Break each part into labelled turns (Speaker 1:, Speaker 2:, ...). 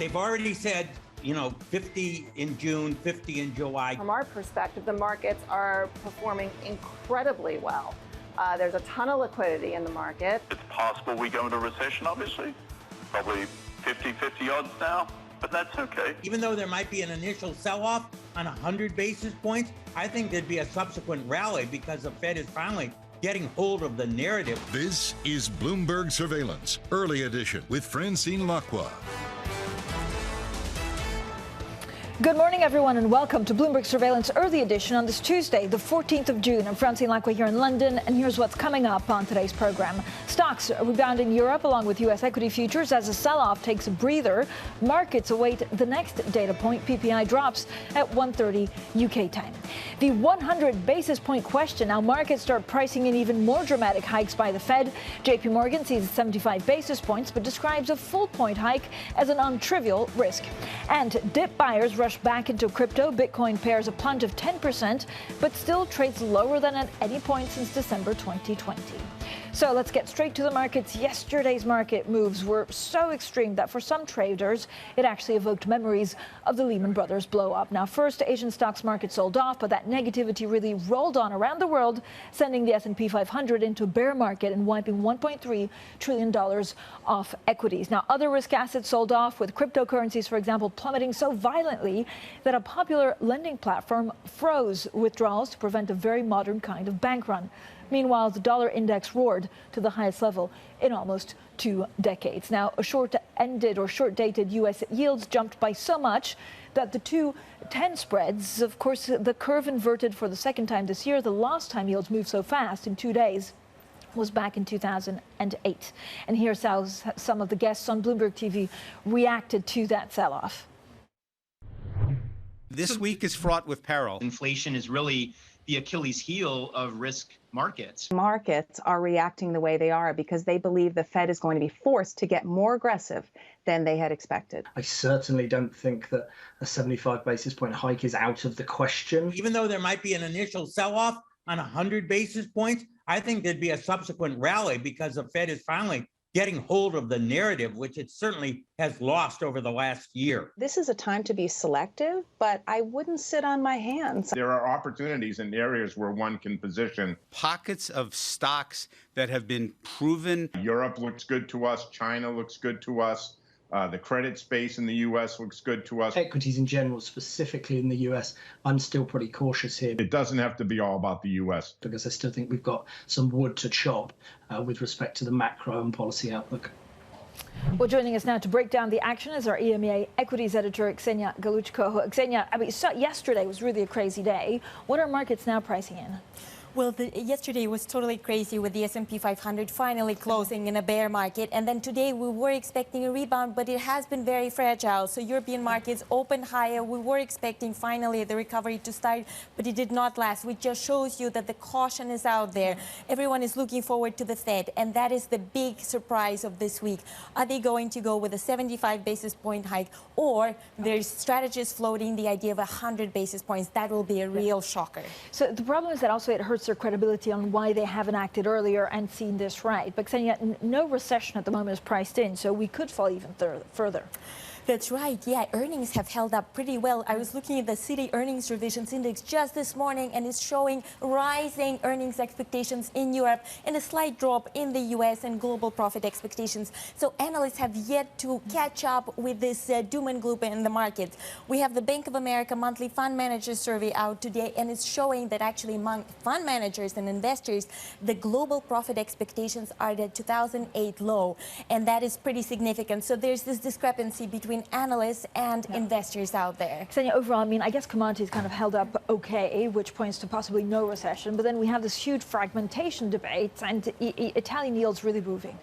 Speaker 1: They've already said, 50 in June, 50 in July.
Speaker 2: From our perspective, the markets are performing incredibly well. There's a ton of liquidity in the market.
Speaker 3: It's possible we go into recession, obviously. Probably 50-50 odds now, but that's okay.
Speaker 1: Even though there might be an initial sell-off on 100 basis points, I think there'd be a subsequent rally because the Fed is finally getting hold of the narrative.
Speaker 4: This is Bloomberg Surveillance, early edition with Francine Lacqua.
Speaker 5: Good morning, everyone, and welcome to Bloomberg Surveillance Early Edition on this Tuesday, the 14th of June. I'm Francine Lacqua here in London, and here's what's coming up on today's program. Stocks rebound in Europe along with U.S. equity futures as a sell-off takes a breather. Markets await the next data point. PPI drops at 1:30 UK time. The 100 basis point question. Now markets start pricing in even more dramatic hikes by the Fed. JP Morgan sees 75 basis points, but describes a full point hike as an untrivial risk. And dip buyers rush back into crypto. Bitcoin pairs a plunge of 10%, but still trades lower than at any point since December 2020. So let's get straight to the markets. Yesterday's market moves were so extreme that for some traders, it actually evoked memories of the Lehman Brothers blow-up. Now, first, Asian stocks market sold off, but that negativity really rolled on around the world, sending the S&P 500 into a bear market and wiping $1.3 trillion off equities. Now, other risk assets sold off, with cryptocurrencies, for example, plummeting so violently that a popular lending platform froze withdrawals to prevent a very modern kind of bank run. Meanwhile, the dollar index roared to the highest level in almost 2 decades. Now, short-dated U.S. yields jumped by so much that the 2-10 spreads, of course, the curve inverted for the second time this year. The last time yields moved so fast in 2 days was back in 2008. And here's how some of the guests on Bloomberg TV reacted to that sell-off.
Speaker 6: This week is fraught with peril.
Speaker 7: Inflation is really the Achilles heel of risk markets.
Speaker 8: Markets are reacting the way they are because they believe the Fed is going to be forced to get more aggressive than they had expected.
Speaker 9: I certainly don't think that a 75 basis point hike is out of the question.
Speaker 1: Even though there might be an initial sell-off on 100 basis points, I think there'd be a subsequent rally because the Fed is finally getting hold of the narrative, which it certainly has lost over the last year.
Speaker 8: This is a time to be selective, but I wouldn't sit on my hands.
Speaker 10: There are opportunities in areas where one can position.
Speaker 6: Pockets of stocks that have been proven.
Speaker 10: Europe looks good to us. China looks good to us. The credit space in the U.S. looks good to us.
Speaker 9: Equities in general, specifically in the U.S., I'm still pretty cautious here.
Speaker 10: It doesn't have to be all about the U.S.
Speaker 9: because I still think we've got some wood to chop with respect to the macro and policy outlook.
Speaker 5: Well, joining us now to break down the action is our EMEA equities editor, Xenia Gallucci. Xenia, yesterday was really a crazy day. What are markets now pricing in?
Speaker 11: Well, yesterday was totally crazy with the S&P 500 finally closing in a bear market. And then today we were expecting a rebound, but it has been very fragile. So European markets opened higher. We were expecting finally the recovery to start, but it did not last, which just shows you that the caution is out there. Everyone is looking forward to the Fed, and that is the big surprise of this week. Are they going to go with a 75 basis point hike, or there's strategists floating the idea of 100 basis points? That will be a real shocker.
Speaker 5: So the problem is that also it hurts their credibility on why they haven't acted earlier and seen this right. But Xenia, no recession at the moment is priced in, so we could fall even further.
Speaker 11: That's right. Yeah, earnings have held up pretty well. I was looking at the Citi Earnings Revisions Index just this morning, and it's showing rising earnings expectations in Europe and a slight drop in the U.S. and global profit expectations. So analysts have yet to catch up with this doom and gloom in the market. We have the Bank of America monthly fund manager survey out today, and it's showing that actually among fund managers and investors, the global profit expectations are at a 2008 low, and that is pretty significant. So there's this discrepancy between analysts and investors out there.
Speaker 5: Xenia, overall, I guess commodities kind of held up okay, which points to possibly no recession. But then we have this huge fragmentation debate, and Italian yields really moving.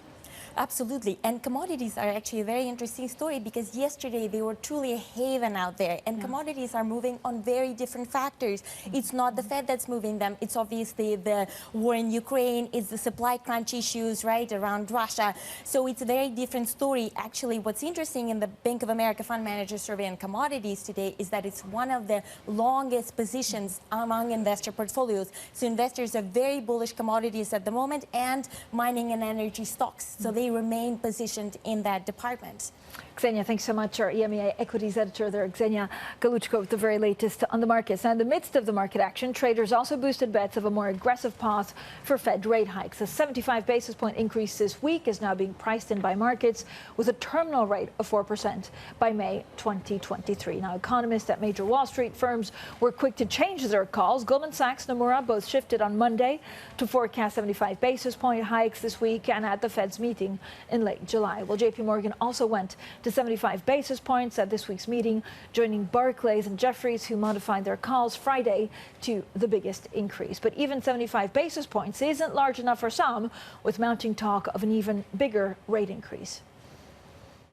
Speaker 11: Absolutely. And commodities are actually a very interesting story because yesterday they were truly a haven out there. And commodities are moving on very different factors. It's not the Fed that's moving them. It's obviously the war in Ukraine. It's the supply crunch issues, right, around Russia. So it's a very different story. Actually, what's interesting in the Bank of America Fund Manager Survey on commodities today is that it's one of the longest positions among investor portfolios. So investors are very bullish commodities at the moment and mining and energy stocks. So they remain positioned in that department.
Speaker 5: Xenia, thanks so much. Our EMEA equities editor there, Xenia Gallucci, with the very latest on the markets. Now, in the midst of the market action, traders also boosted bets of a more aggressive path for Fed rate hikes. A 75 basis point increase this week is now being priced in by markets with a terminal rate of 4% by May 2023. Now, economists at major Wall Street firms were quick to change their calls. Goldman Sachs and Nomura both shifted on Monday to forecast 75 basis point hikes this week and at the Fed's meeting in late July. Well, JP Morgan also went to 75 basis points at this week's meeting, joining Barclays and Jefferies, who modified their calls Friday to the biggest increase. But even 75 basis points isn't large enough for some, with mounting talk of an even bigger rate increase.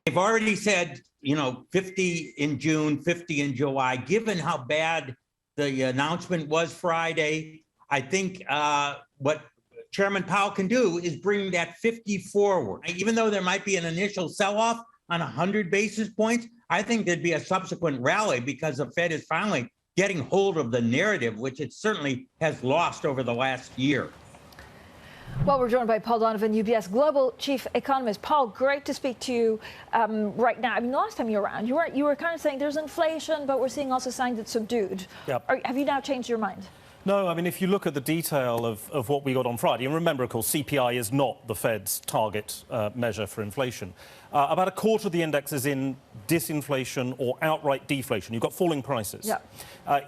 Speaker 1: They've already said, 50 in June, 50 in July. Given how bad the announcement was Friday, I think what Chairman Powell can do is bring that 50 forward. Even though there might be an initial sell-off on 100 basis points, I think there'd be a subsequent rally because the Fed is finally getting hold of the narrative, which it certainly has lost over the last year.
Speaker 5: Well, we're joined by Paul Donovan, UBS Global Chief Economist. Paul, great to speak to you right now. I mean, the last time you were around, you were kind of saying there's inflation, but we're seeing also signs it's subdued.
Speaker 12: Yep.
Speaker 5: Have you now changed your mind?
Speaker 12: No, I mean, if you look at the detail of what we got on Friday, and remember, of course, CPI is not the Fed's target measure for inflation. About a quarter of the index is in disinflation or outright deflation. You've got falling prices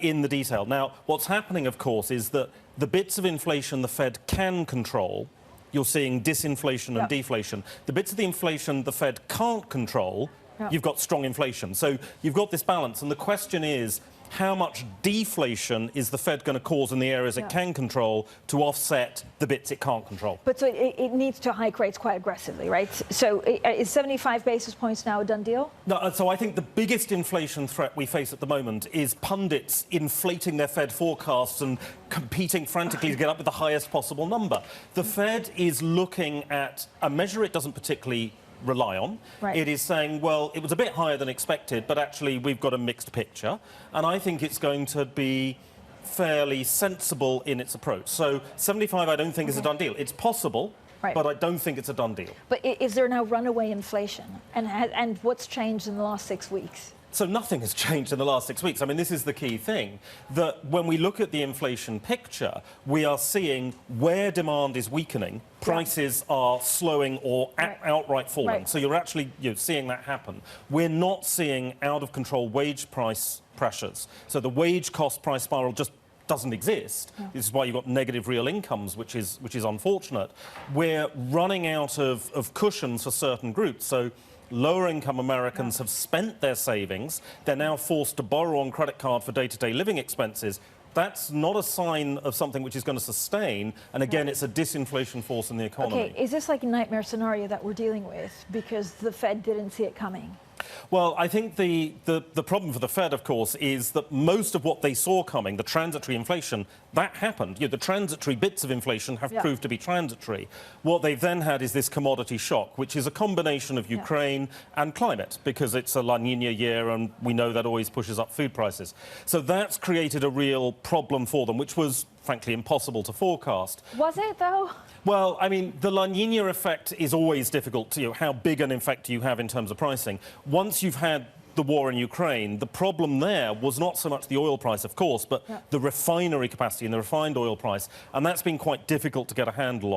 Speaker 12: in the detail. Now, what's happening, of course, is that the bits of inflation the Fed can control, you're seeing disinflation and deflation. The bits of the inflation the Fed can't control, you've got strong inflation. So you've got this balance, and the question is, how much deflation is the Fed going to cause in the areas it can control to offset the bits it can't control?
Speaker 5: But so it needs to hike rates quite aggressively, right? So is 75 basis points now a done deal?
Speaker 12: No, so I think the biggest inflation threat we face at the moment is pundits inflating their Fed forecasts and competing frantically to get up with the highest possible number. The Fed is looking at a measure it doesn't particularly rely on. It is saying, well, it was a bit higher than expected, but actually we've got a mixed picture. And I think it's going to be fairly sensible in its approach. So 75, I don't think is a done deal. It's possible, but I don't think it's a done deal.
Speaker 5: But is there now runaway inflation? And what's changed in the last 6 weeks?
Speaker 12: So nothing has changed in the last 6 weeks. I mean, this is the key thing, that when we look at the inflation picture, we are seeing where demand is weakening, prices are slowing or outright falling. So you're actually seeing that happen. We're not seeing out-of-control wage price pressures. So the wage cost price spiral just doesn't exist. This is why you've got negative real incomes, which is unfortunate. We're running out of cushions for certain groups. So lower-income Americans have spent their savings. They're now forced to borrow on credit card for day-to-day living expenses. That's not a sign of something which is going to sustain. And again, it's a disinflation force in the economy.
Speaker 5: Okay, is this like a nightmare scenario that we're dealing with because the Fed didn't see it coming?
Speaker 12: Well, I think the problem for the Fed, of course, is that most of what they saw coming, the transitory inflation, that happened. The transitory bits of inflation have proved to be transitory. What they've then had is this commodity shock, which is a combination of Ukraine and climate, because it's a La Nina year, and we know that always pushes up food prices. So that's created a real problem for them, which was, frankly, impossible to forecast.
Speaker 5: Was it, though?
Speaker 12: Well, I mean, the La Nina effect is always difficult to how big an effect you have in terms of pricing. Once you've had the war in Ukraine, the problem there was not so much the oil price, of course, but the refinery capacity and the refined oil price, and that's been quite difficult to get a handle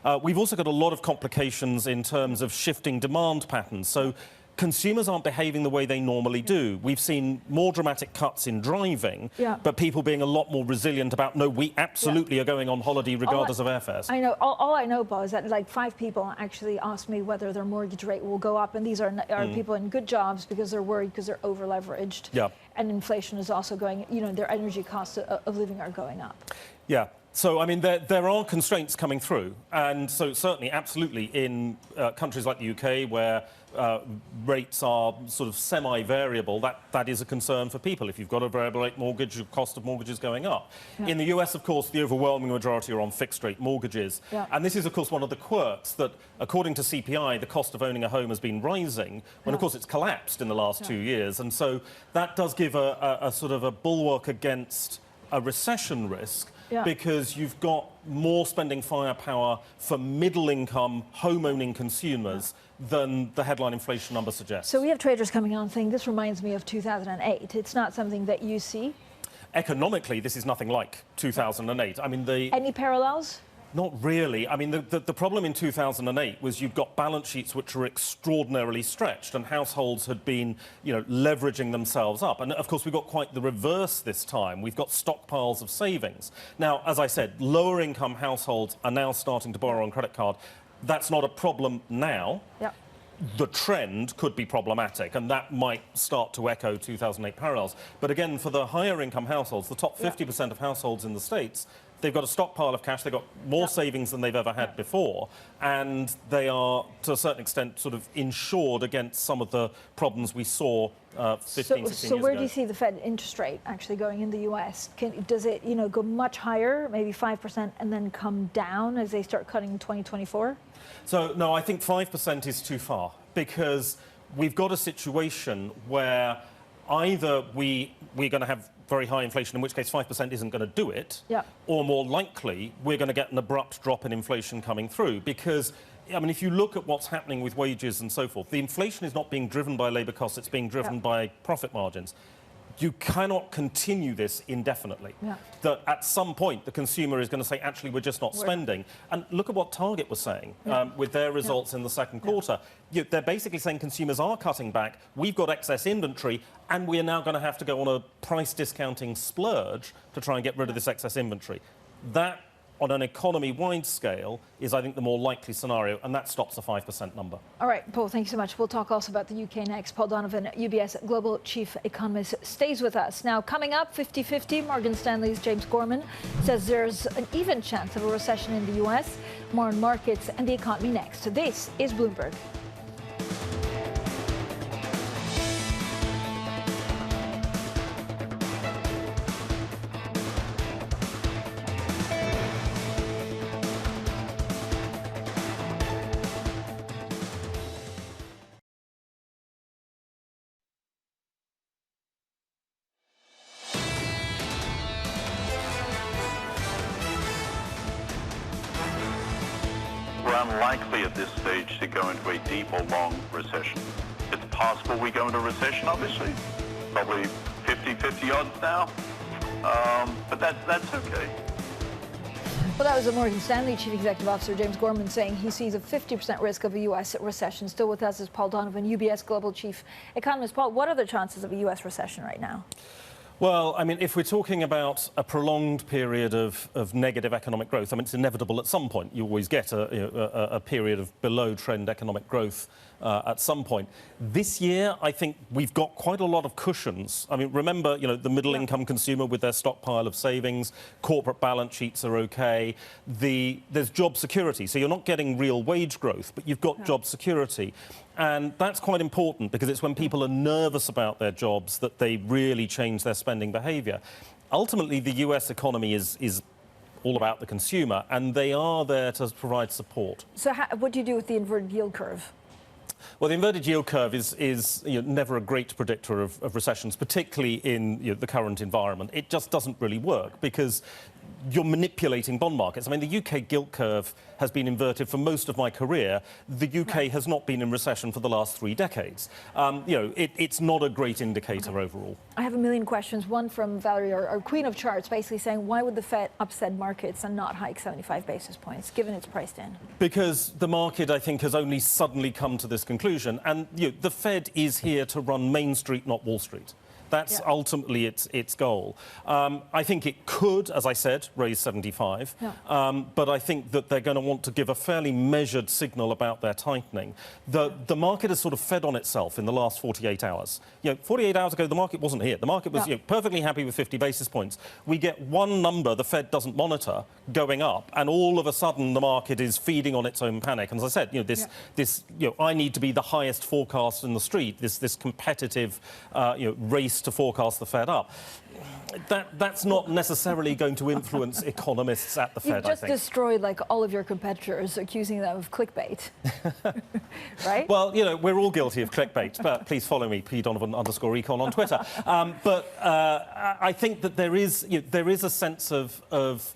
Speaker 12: on. We've also got a lot of complications in terms of shifting demand patterns. So consumers aren't behaving the way they normally do. We've seen more dramatic cuts in driving, but people being a lot more resilient about, no, we absolutely are going on holiday regardless of airfares.
Speaker 5: I know. All I know, Bo, is that like 5 people actually asked me whether their mortgage rate will go up, and these are people in good jobs because they're worried because they're over-leveraged. And inflation is also going, their energy costs of living are going up.
Speaker 12: So, I mean, there are constraints coming through. And so certainly, absolutely, in countries like the UK, where rates are sort of semi-variable, that is a concern for people. If you've got a variable rate mortgage, the cost of mortgage is going up. In the US, of course, the overwhelming majority are on fixed-rate mortgages. And this is, of course, one of the quirks that, according to CPI, the cost of owning a home has been rising, when, of course, it's collapsed in the last 2 years. And so that does give a sort of a bulwark against a recession risk. because you've got more spending firepower for middle-income, home-owning consumers than the headline inflation number suggests.
Speaker 5: So we have traders coming on saying this reminds me of 2008. It's not something that you see?
Speaker 12: Economically, this is nothing like 2008. I mean,
Speaker 5: Any parallels?
Speaker 12: Not really. I mean, the problem in 2008 was you've got balance sheets which were extraordinarily stretched, and households had been, leveraging themselves up. And, of course, we've got quite the reverse this time. We've got stockpiles of savings. Now, as I said, lower-income households are now starting to borrow on credit card. That's not a problem now.
Speaker 5: Yep.
Speaker 12: The trend could be problematic, and that might start to echo 2008 parallels. But again, for the higher-income households, the top 50% of households in the States, they've got a stockpile of cash, they've got more savings than they've ever had before, and they are, to a certain extent, sort of insured against some of the problems we saw 15, 16 years ago.
Speaker 5: So where do you see the Fed interest rate actually going in the U.S.? Does it, go much higher, maybe 5%, and then come down as they start cutting in 2024?
Speaker 12: So, no, I think 5% is too far, because we've got a situation where either we're going to have very high inflation, in which case 5% isn't going to do it, or more likely, we're going to get an abrupt drop in inflation coming through. Because, I mean, if you look at what's happening with wages and so forth, the inflation is not being driven by labour costs, it's being driven by profit margins. You cannot continue this indefinitely. That at some point the consumer is going to say, actually, we're just not spending. And look at what Target was saying with their results in the second quarter. They're basically saying consumers are cutting back, we've got excess inventory, and we are now going to have to go on a price discounting splurge to try and get rid of this excess inventory. That, on an economy-wide scale, is, I think, the more likely scenario, and that stops the 5% number.
Speaker 5: All right, Paul, thank you so much. We'll talk also about the UK next. Paul Donovan, UBS Global Chief Economist, stays with us. Now, coming up, 50-50, Morgan Stanley's James Gorman says there's an even chance of a recession in the US. More on markets and the economy next. This is Bloomberg.
Speaker 3: We're unlikely at this stage to go into a deep or long recession. It's possible we go into a recession, obviously. Probably 50-50 odds now. But that's okay.
Speaker 5: Well, that was the Morgan Stanley Chief Executive Officer, James Gorman, saying he sees a 50% risk of a U.S. recession. Still with us is Paul Donovan, UBS Global Chief Economist. Paul, what are the chances of a U.S. recession right now?
Speaker 12: Well, I mean, if we're talking about a prolonged period of negative economic growth, I mean, it's inevitable at some point. You always get a period of below-trend economic growth at some point. This year, I think we've got quite a lot of cushions. I mean, remember, the middle-income consumer with their stockpile of savings, corporate balance sheets are OK. There's job security, so you're not getting real wage growth, but you've got job security. And that's quite important because it's when people are nervous about their jobs that they really change their spending behaviour. Ultimately, the US economy is all about the consumer, and they are there to provide support.
Speaker 5: So what do you do with the inverted yield curve?
Speaker 12: Well, the inverted yield curve is never a great predictor of recessions, particularly in the current environment. It just doesn't really work because you're manipulating bond markets. I mean, the UK gilt curve has been inverted for most of my career. The UK has not been in recession for the last 3 decades. It's not a great indicator overall.
Speaker 5: I have a million questions. One from Valerie, our queen of charts, basically saying, why would the Fed upset markets and not hike 75 basis points, given it's priced in?
Speaker 12: Because the market, I think, has only suddenly come to this conclusion. And the Fed is here to run Main Street, not Wall Street. That's ultimately its goal. I think it could, as I said, raise 75. But I think that they're going to want to give a fairly measured signal about their tightening. The market has sort of fed on itself in the last 48 hours. 48 hours ago, the market wasn't here. The market was perfectly happy with 50 basis points. We get one number the Fed doesn't monitor going up, and all of a sudden the market is feeding on its own panic. And as I said, I need to be the highest forecast in the street. This competitive race likes to forecast the Fed up. That's not necessarily going to influence economists at the Fed,
Speaker 5: You've just destroyed like all of your competitors, accusing them of clickbait, right?
Speaker 12: Well, you know, we're all guilty of clickbait, but please follow me, _Donovan_ on Twitter. But I think that there is a sense of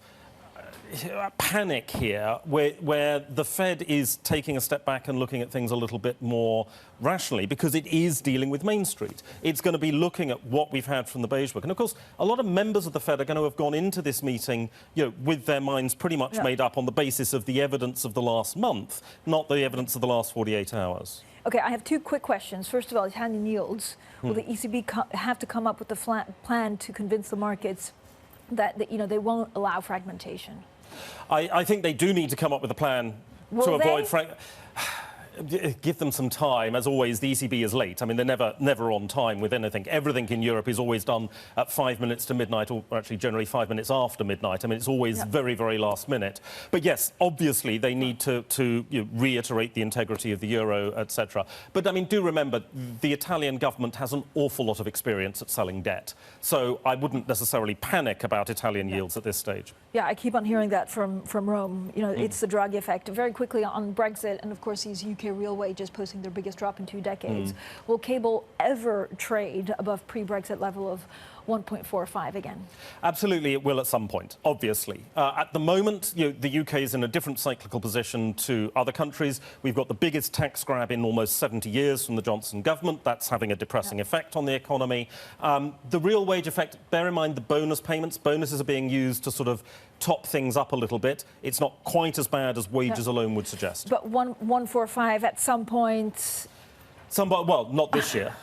Speaker 12: panic here where the Fed is taking a step back and looking at things a little bit more rationally because it is dealing with Main Street. It's going to be looking at what we've had from the Beige Book. And, of course, a lot of members of the Fed are going to have gone into this meeting, you know, with their minds pretty much made up on the basis of the evidence of the last month, not the evidence of the last 48 hours.
Speaker 5: OK, I have two quick questions. First of all, Italian yields. Will the ECB have to come up with a plan to convince the markets that you know, they won't allow fragmentation?
Speaker 12: I think they do need to come up with a plan to avoid give them some time. As always, the ECB is late. I mean, they're never on time with anything. Everything in Europe is always done at 5 minutes to midnight, or actually generally 5 minutes after midnight. I mean, it's always very, very last minute. But yes, obviously, they need to you know, reiterate the integrity of the euro, etc. But I mean, do remember, the Italian government has an awful lot of experience at selling debt. So I wouldn't necessarily panic about Italian yields at this stage.
Speaker 5: Yeah, I keep on hearing that from Rome. You know, it's the Draghi effect. Very quickly on Brexit, and of course, these UK real wages posting their biggest drop in 2 decades. Will cable ever trade above pre-Brexit level of 1.45 again? Absolutely, it will at some point, obviously. At the moment, you know, the UK is in a different cyclical position to other countries. We've got the biggest tax grab in almost 70 years from the Johnson government. That's having a depressing effect on the economy. The real wage effect, bear in mind the bonus payments. Bonuses are being used to sort of top things up a little bit. It's not quite as bad as wages alone would suggest. But 1.45 at some point... Well, not this year,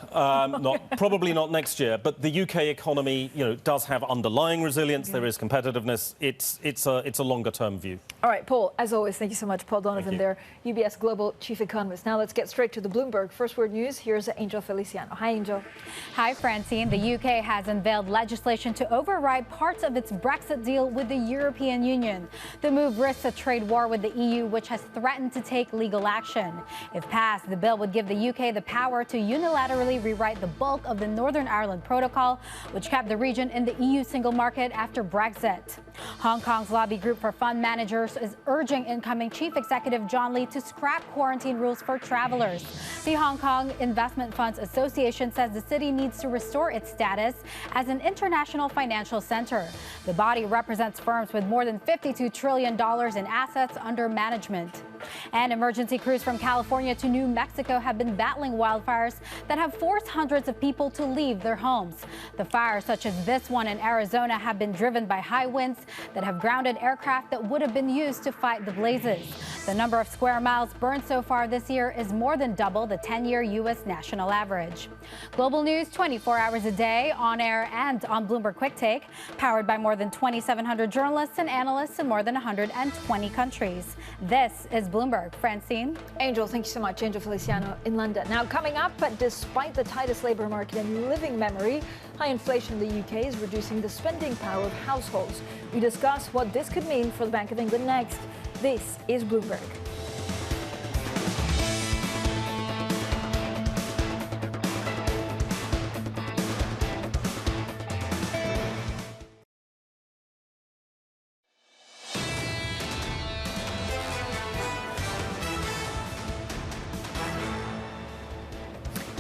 Speaker 5: probably not next year. But the UK economy, you know, does have underlying resilience. There is competitiveness. It's a longer-term view. All right, Paul. As always, thank you so much, Paul Donovan, there, UBS Global Chief Economist. Now let's get straight to the Bloomberg First Word News. Here's Angel Feliciano. Hi, Angel.
Speaker 13: Hi, Francine. The UK has unveiled legislation to override parts of its Brexit deal with the European Union. The move risks a trade war with the EU, which has threatened to take legal action. If passed, the bill would give the UK the power to unilaterally rewrite the bulk of the Northern Ireland Protocol, which kept the region in the EU single market after Brexit. Hong Kong's lobby group for fund managers is urging incoming Chief Executive John Lee to scrap quarantine rules for travelers. The Hong Kong Investment Funds Association says the city needs to restore its status as an international financial center. The body represents firms with more than $52 trillion in assets under management. And emergency crews from California to New Mexico have been battling wildfires that have forced hundreds of people to leave their homes. The fires, such as this one in Arizona, have been driven by high winds that have grounded aircraft that would have been used to fight the blazes. The number of square miles burned so far this year is more than double the 10-year U.S. national average. Global news 24 hours a day, on air and on Bloomberg Quick Take, powered by more than 2,700 journalists and analysts in more than 120 countries. This is Bloomberg. Francine?
Speaker 5: Angel, thank you so much. Angel Feliciano in London. Now, coming up, but despite the tightest labour market in living memory, high inflation in the UK is reducing the spending power of households. We discuss what this could mean for the Bank of England next. This is Bloomberg.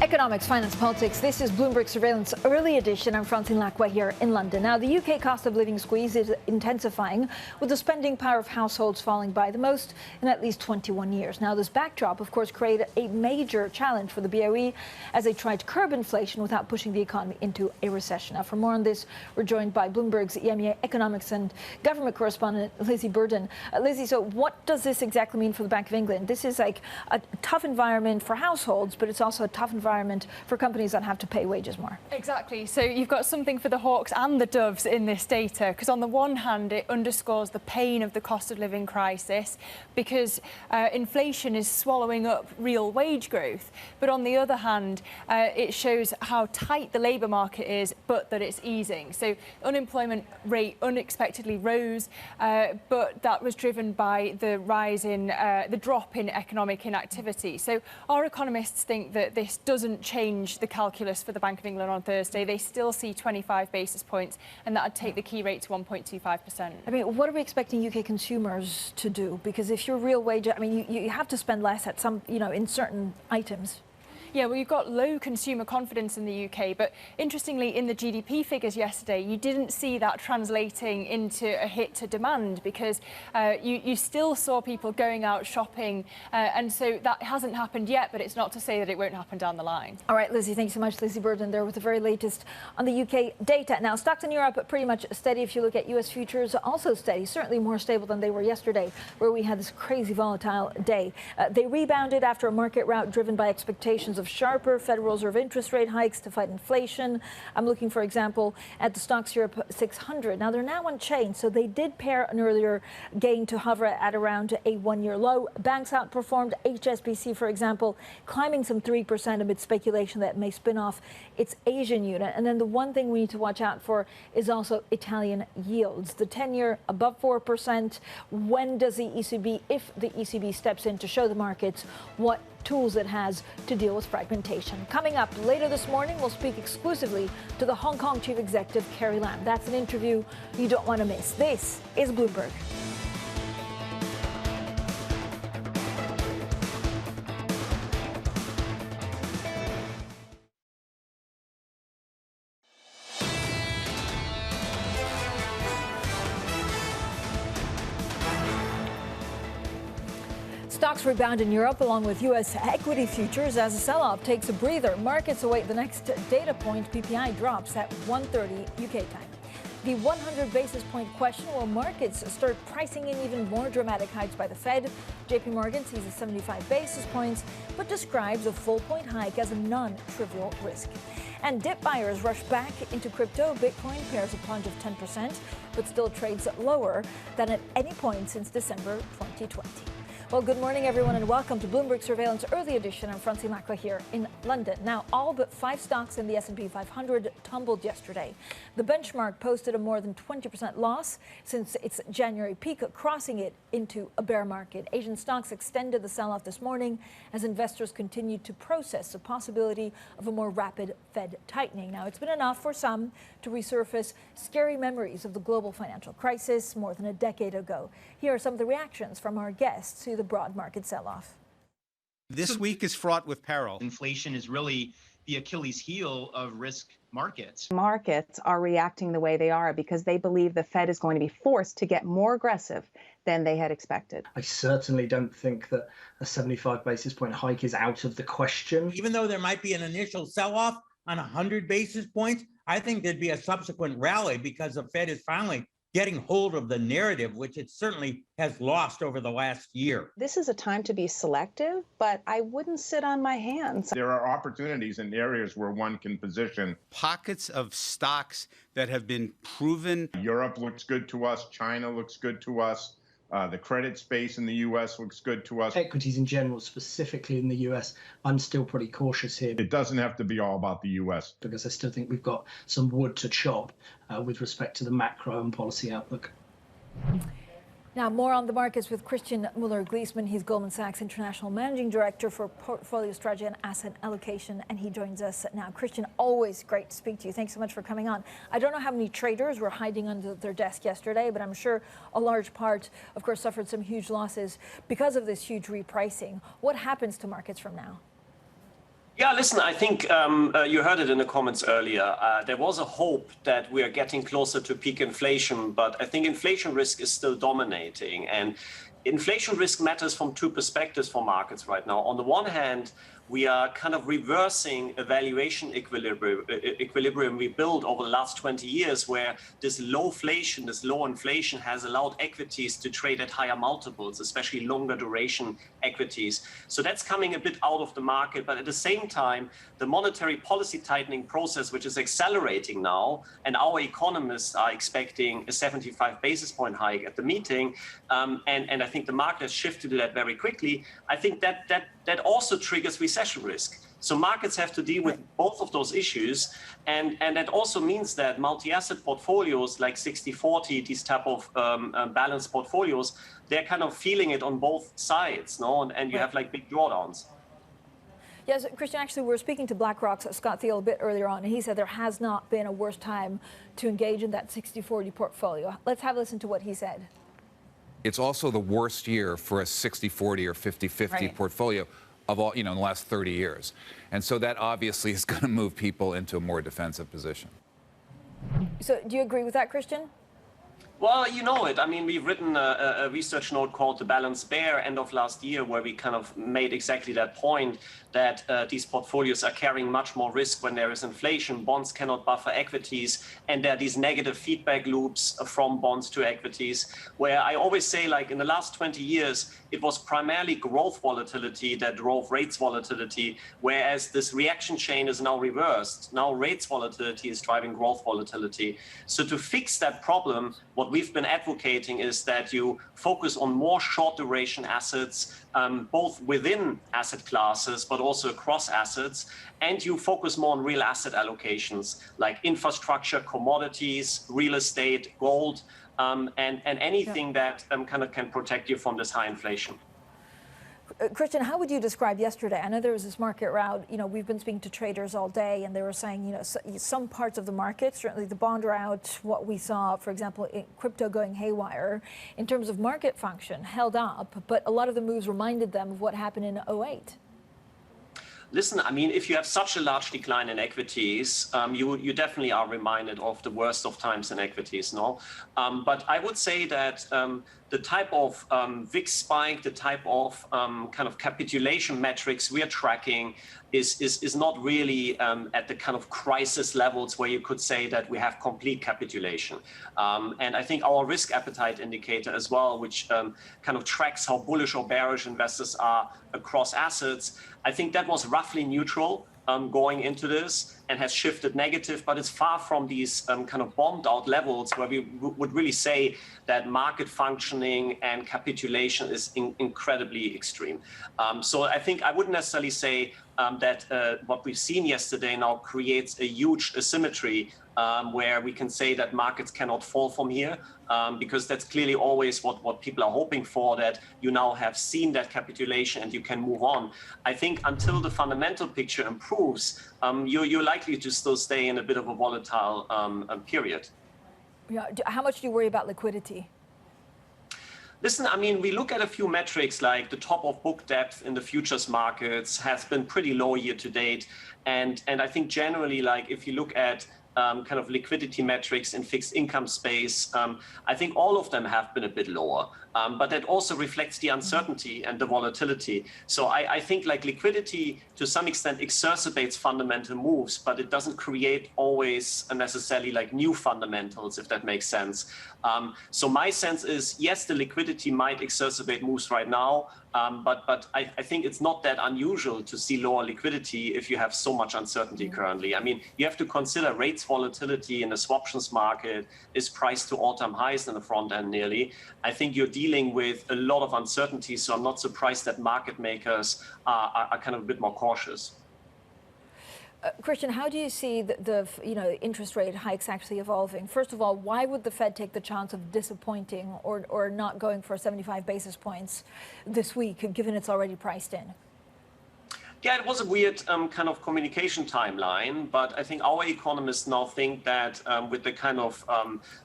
Speaker 5: Economics, finance, politics. This is Bloomberg Surveillance Early Edition. I'm Francine Lacqua here in London. Now, the UK cost of living squeeze is intensifying, with the spending power of households falling by the most in at least 21 years. Now, this backdrop, of course, created a major challenge for the BOE as they tried to curb inflation without pushing the economy into a recession. Now, for more on this, we're joined by Bloomberg's EMEA economics and government correspondent, Lizzie Burden. Lizzie, so what does this exactly mean for the Bank of England? This is like a tough environment for households, but it's also a tough environment for companies that have to pay wages more.
Speaker 14: Exactly. So you've got something for the hawks and the doves in this data, because on the one hand, it underscores the pain of the cost of living crisis because inflation is swallowing up real wage growth. But on the other hand, it shows how tight the labour market is, but that it's easing. So unemployment rate unexpectedly rose, but that was driven by the rise in the drop in economic inactivity. So our economists think that this does doesn't change the calculus for the Bank of England on Thursday. They still see 25 basis points, and that would take the key rate to 1.25%.
Speaker 5: I mean, what are we expecting UK consumers to do? Because if your real wage, I mean, you have to spend less at some, in certain items.
Speaker 14: Yeah, well, you've got low consumer confidence in the UK, but interestingly, in the GDP figures yesterday, you didn't see that translating into a hit to demand because you still saw people going out shopping, and so that hasn't happened yet, but it's not to say that it won't happen down the line.
Speaker 5: All right, Lizzie, thanks so much. Lizzie Burden there with the very latest on the UK data. Now, stocks in Europe are pretty much steady. If you look at US futures, also steady, certainly more stable than they were yesterday, where we had this crazy volatile day. They rebounded after a market rout driven by expectations of sharper Federal Reserve interest rate hikes to fight inflation. I'm looking, for example, at the Stocks Europe 600. Now, they're now unchanged, so they did pair an earlier gain to hover at around a one-year low. Banks outperformed HSBC, for example, climbing some 3% amid speculation that may spin off its Asian unit. And then the one thing we need to watch out for is also Italian yields. The 10-year above 4%. When does the ECB, if the ECB steps in to show the markets what tools it has to deal with fragmentation? Coming up later this morning, we'll speak exclusively to the Hong Kong Chief Executive, Kailey Leinz. That's an interview you don't want to miss. This is Bloomberg. Stocks rebound in Europe along with U.S. equity futures as the sell-off takes a breather. Markets await the next data point. PPI drops at 1:30 UK time. The 100 basis point question: will markets start pricing in even more dramatic hikes by the Fed? JP Morgan sees a 75 basis points, but describes a full point hike as a non-trivial risk. And dip buyers rush back into crypto. Bitcoin pairs a plunge of 10%, but still trades lower than at any point since December 2020. Well, good morning, everyone, and welcome to Bloomberg Surveillance Early Edition. I'm Francine Lacqua here in London. Now, all but 5 stocks in the S&P 500 tumbled yesterday. The benchmark posted a more than 20% loss since its January peak, crossing it into a bear market. Asian stocks extended the sell-off this morning as investors continued to process the possibility of a more rapid Fed tightening. Now, it's been enough for some to resurface scary memories of the global financial crisis more than a decade ago. Here are some of the reactions from our guests to the broad market sell-off.
Speaker 6: This week is fraught with peril.
Speaker 7: Inflation is really the Achilles heel of risk markets.
Speaker 8: Markets are reacting the way they are because they believe the Fed is going to be forced to get more aggressive than they had expected.
Speaker 9: I certainly don't think that a 75 basis point hike is out of the question.
Speaker 1: Even though there might be an initial sell-off on 100 basis points, I think there'd be a subsequent rally because the Fed is finally getting hold of the narrative, which it certainly has lost over the last year.
Speaker 8: This is a time to be selective, but I wouldn't sit on my hands.
Speaker 10: There are opportunities in areas where one can position.
Speaker 6: Pockets of stocks that have been proven.
Speaker 10: Europe looks good to us. China looks good to us. The credit space in the U.S. looks good to us.
Speaker 9: Equities in general, specifically in the U.S., I'm still pretty cautious here.
Speaker 10: It doesn't have to be all about the U.S.
Speaker 9: because I still think we've got some wood to chop with respect to the macro and policy outlook.
Speaker 5: Now, more on the markets with Christian Muller-Gleesman. He's Goldman Sachs International Managing Director for Portfolio Strategy and Asset Allocation, and he joins us now. Christian, always great to speak to you. Thanks so much for coming on. I don't know how many traders were hiding under their desk yesterday, but I'm sure a large part, of course, suffered some huge losses because of this huge repricing. What happens to markets from now?
Speaker 15: Yeah, listen, I think you heard it in the comments earlier. There was a hope that we are getting closer to peak inflation, but I think inflation risk is still dominating. And inflation risk matters from 2 perspectives for markets right now. On the one hand, we are kind of reversing a valuation equilibrium we built over the last 20 years, where this low inflation has allowed equities to trade at higher multiples, especially longer duration equities. So that's coming a bit out of the market. But at the same time, the monetary policy tightening process, which is accelerating now, and our economists are expecting a 75 basis point hike at the meeting, and I think the market has shifted to that very quickly. I think that also triggers recession risk. So markets have to deal with both of those issues. And that also means that multi-asset portfolios like 60-40, these type of balanced portfolios, they're kind of feeling it on both sides, no? And you have like big drawdowns.
Speaker 5: Yes, Christian, actually, we were speaking to BlackRock's Scott Thiel a bit earlier on, and he said there has not been a worse time to engage in that 60-40 portfolio. Let's have a listen to what he said.
Speaker 16: It's also the worst year for a 60-40 or 50-50 portfolio of all, in the last 30 years. And so that obviously is going to move people into a more defensive position.
Speaker 5: So do you agree with that, Christian?
Speaker 15: Well, you know it. I mean, we've written a research note called The Balanced Bear end of last year, where we kind of made exactly that point, that these portfolios are carrying much more risk when there is inflation. Bonds cannot buffer equities, and there are these negative feedback loops from bonds to equities, where I always say, like, in the last 20 years, it was primarily growth volatility that drove rates volatility, whereas this reaction chain is now reversed. Now rates volatility is driving growth volatility. So to fix that problem, what we've been advocating is that you focus on more short duration assets, both within asset classes, but also across assets. And you focus more on real asset allocations like infrastructure, commodities, real estate, gold, and anything that kind of can protect you from this high inflation.
Speaker 5: Christian, how would you describe yesterday? I know there was this market rout. We've been speaking to traders all day, and they were saying, some parts of the market, certainly the bond rout, what we saw, for example, in crypto going haywire, in terms of market function, held up, but a lot of the moves reminded them of what happened in 2008.
Speaker 15: Listen, I mean, if you have such a large decline in equities, you definitely are reminded of the worst of times in equities, no? But I would say that the type of VIX spike, the type of kind of capitulation metrics we are tracking is not really at the kind of crisis levels where you could say that we have complete capitulation. And I think our risk appetite indicator as well, which kind of tracks how bullish or bearish investors are across assets, I think that was roughly neutral going into this and has shifted negative, but it's far from these kind of bombed out levels where we would really say that market functioning and capitulation is incredibly extreme. So I think I wouldn't necessarily say that what we've seen yesterday now creates a huge asymmetry where we can say that markets cannot fall from here, because that's clearly always what people are hoping for, that you now have seen that capitulation and you can move on. I think until the fundamental picture improves, you're likely to still stay in a bit of a volatile period.
Speaker 5: Yeah. How much do you worry about liquidity?
Speaker 15: Listen, I mean, we look at a few metrics, like the top of book depth in the futures markets has been pretty low year to date. And I think generally, like, if you look at kind of liquidity metrics in fixed income space, I think all of them have been a bit lower. But that also reflects the uncertainty and the volatility. So I think like liquidity to some extent exacerbates fundamental moves, but it doesn't create always necessarily like new fundamentals, if that makes sense. So my sense is, yes, the liquidity might exacerbate moves right now, but I think it's not that unusual to see lower liquidity if you have so much uncertainty currently. I mean, you have to consider rates volatility in the swaptions market is priced to all-time highs in the front end nearly. I think you're dealing with a lot of uncertainty, so I'm not surprised that market makers are kind of a bit more cautious.
Speaker 5: Christian, how do you see the interest rate hikes actually evolving? First of all, why would the Fed take the chance of disappointing or not going for 75 basis points this week, given it's already priced in?
Speaker 15: Yeah, it was a weird kind of communication timeline, but I think our economists now think that with the kind of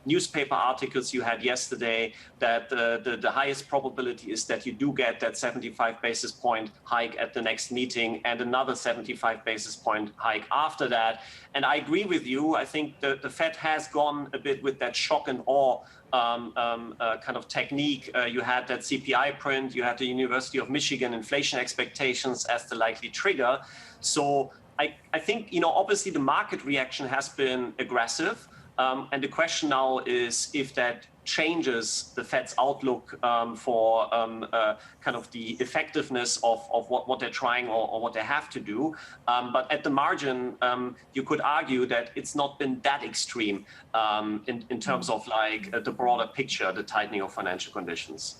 Speaker 15: newspaper articles you had yesterday, that the highest probability is that you do get that 75 basis point hike at the next meeting and another 75 basis point hike after that. And I agree with you. I think the Fed has gone a bit with that shock and awe kind of technique. You had that CPI print, you had the University of Michigan inflation expectations as the likely trigger. So I think, obviously the market reaction has been aggressive. And the question now is if that changes the Fed's outlook for kind of the effectiveness of what they're trying or what they have to do. But at the margin, you could argue that it's not been that extreme in terms of like the broader picture, the tightening of financial conditions.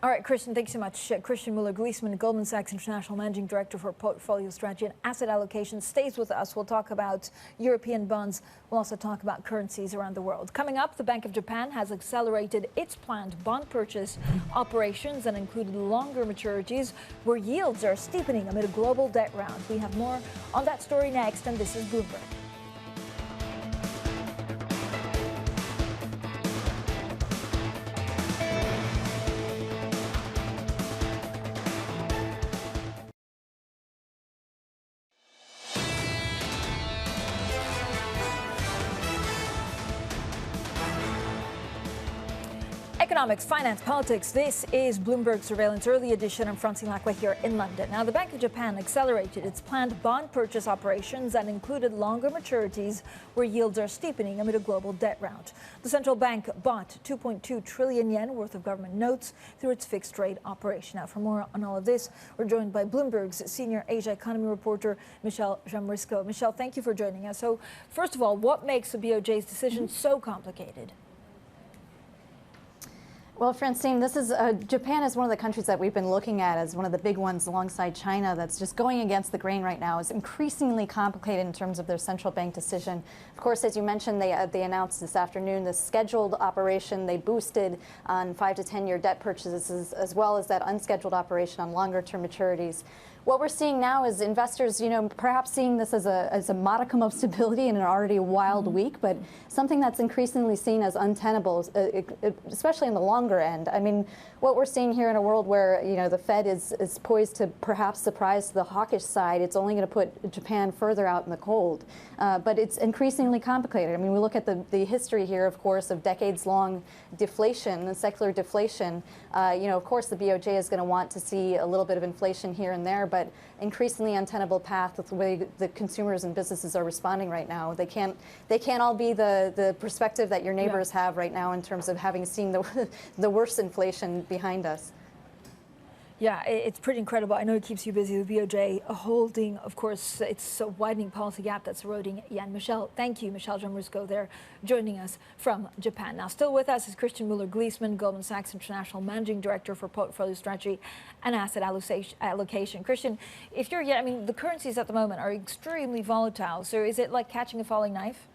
Speaker 5: All right, Christian, thanks so much. Christian Muller-Gleesman, Goldman Sachs International Managing Director for Portfolio Strategy and Asset Allocation, stays with us. We'll talk about European bonds. We'll also talk about currencies around the world. Coming up, the Bank of Japan has accelerated its planned bond purchase operations and included longer maturities where yields are steepening amid a global debt round. We have more on that story next, and this is Bloomberg. Economics, finance, politics. This is Bloomberg Surveillance Early Edition. I'm Francine Lacqua here in London. Now, the Bank of Japan accelerated its planned bond purchase operations and included longer maturities where yields are steepening amid a global debt round. The central bank bought 2.2 trillion yen worth of government notes through its fixed rate operation. Now, for more on all of this, we're joined by Bloomberg's senior Asia economy reporter, Michelle Jamrisco. Michelle, thank you for joining us. So, first of all, what makes the BOJ's decision so complicated?
Speaker 17: Well, Francine, Japan is one of the countries that we've been looking at as one of the big ones alongside China that's just going against the grain right now. It's increasingly complicated in terms of their central bank decision. Of course, as you mentioned, they announced this afternoon the scheduled operation they boosted on 5 to 10-year debt purchases, as well as that unscheduled operation on longer-term maturities. What we're seeing now is investors, perhaps seeing this as a modicum of stability in an already wild week, but something that's increasingly seen as untenable, especially in the longer end. I mean, what we're seeing here in a world where, the Fed is poised to perhaps surprise the hawkish side, it's only going to put Japan further out in the cold. But it's increasingly complicated. I mean, we look at the history here, of course, of decades-long deflation, secular deflation. Of course, the BOJ is going to want to see a little bit of inflation here and there, but increasingly untenable path with the way the consumers and businesses are responding right now. They can't all be the perspective that your neighbors have right now in terms of having seen the worst inflation behind us.
Speaker 5: Yeah, it's pretty incredible. I know it keeps you busy. The BOJ holding, of course, it's a widening policy gap that's eroding yen. Michelle, thank you. Michelle Jamrisco there joining us from Japan. Now, still with us is Christian Muller-Gleesman, Goldman Sachs International Managing Director for Portfolio Strategy and Asset Allocation. Christian, the currencies at the moment are extremely volatile. So is it like catching a falling knife?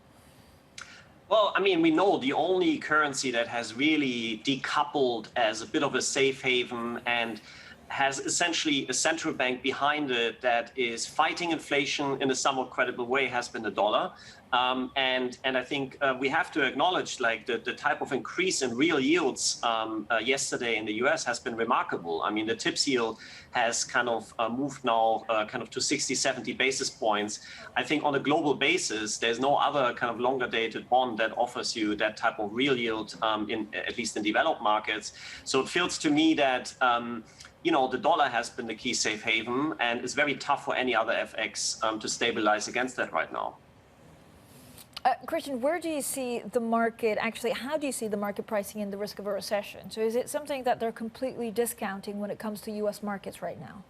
Speaker 15: Well, I mean, we know the only currency that has really decoupled as a bit of a safe haven and has essentially a central bank behind it that is fighting inflation in a somewhat credible way has been the dollar. And I think we have to acknowledge the type of increase in real yields yesterday in the US has been remarkable. I mean, the TIPS yield has kind of moved now to 60, 70 basis points. I think on a global basis, there's no other kind of longer dated bond that offers you that type of real yield, at least in developed markets. So it feels to me that the dollar has been the key safe haven, and it's very tough for any other FX to stabilize against that right now.
Speaker 5: Christian, where do you see the market, how do you see the market pricing in the risk of a recession? So is it something that they're completely discounting when it comes to U.S. markets right now?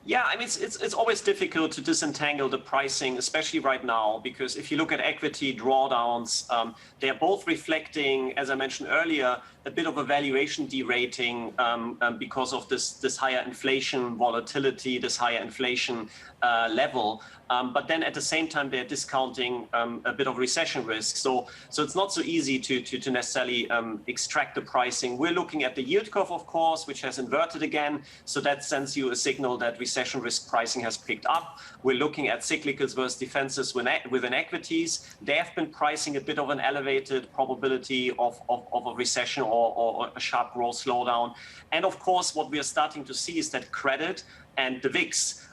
Speaker 15: Yeah, I mean, it's always difficult to disentangle the pricing, especially right now, because if you look at equity drawdowns, they're both reflecting, as I mentioned earlier, a bit of a valuation derating because of this higher inflation volatility, this higher inflation level. But then at the same time, they're discounting a bit of recession risk. So it's not so easy to necessarily extract the pricing. We're looking at the yield curve, of course, which has inverted again. So that sends you a signal that recession risk pricing has picked up. We're looking at cyclicals versus defenses within equities. They have been pricing a bit of an elevated probability of a recession or a sharp growth slowdown. And of course, what we are starting to see is that credit and the VIX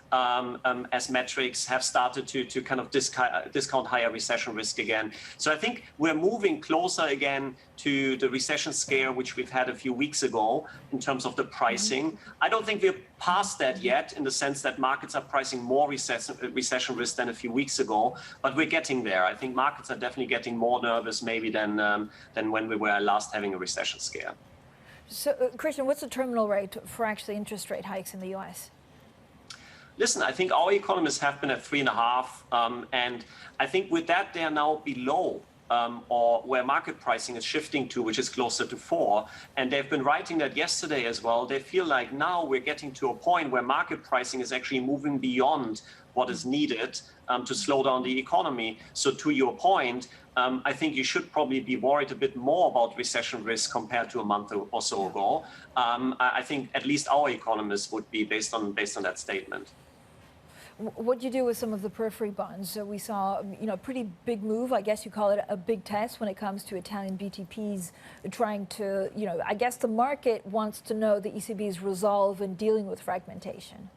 Speaker 15: as metrics have started to kind of discount higher recession risk again. So I think we're moving closer again to the recession scare, which we've had a few weeks ago in terms of the pricing. I don't think we're past that yet in the sense that markets are pricing more recession risk than a few weeks ago, but we're getting there. I think markets are definitely getting more nervous maybe than when we were last having a recession scare.
Speaker 5: So, Christian, what's the terminal rate for actually interest rate hikes in the U.S.?
Speaker 15: Listen, I think our economists have been at 3.5, and I think with that they are now below or where market pricing is shifting to, which is closer to 4. And they've been writing that yesterday as well. They feel like now we're getting to a point where market pricing is actually moving beyond what is needed to slow down the economy. So to your point, I think you should probably be worried a bit more about recession risk compared to a month or so ago. I think at least our economists would be based on that statement.
Speaker 5: What do you do with some of the periphery bonds? So we saw, a pretty big move. I guess you call it a big test when it comes to Italian BTPs trying to, I guess the market wants to know the ECB's resolve in dealing with fragmentation.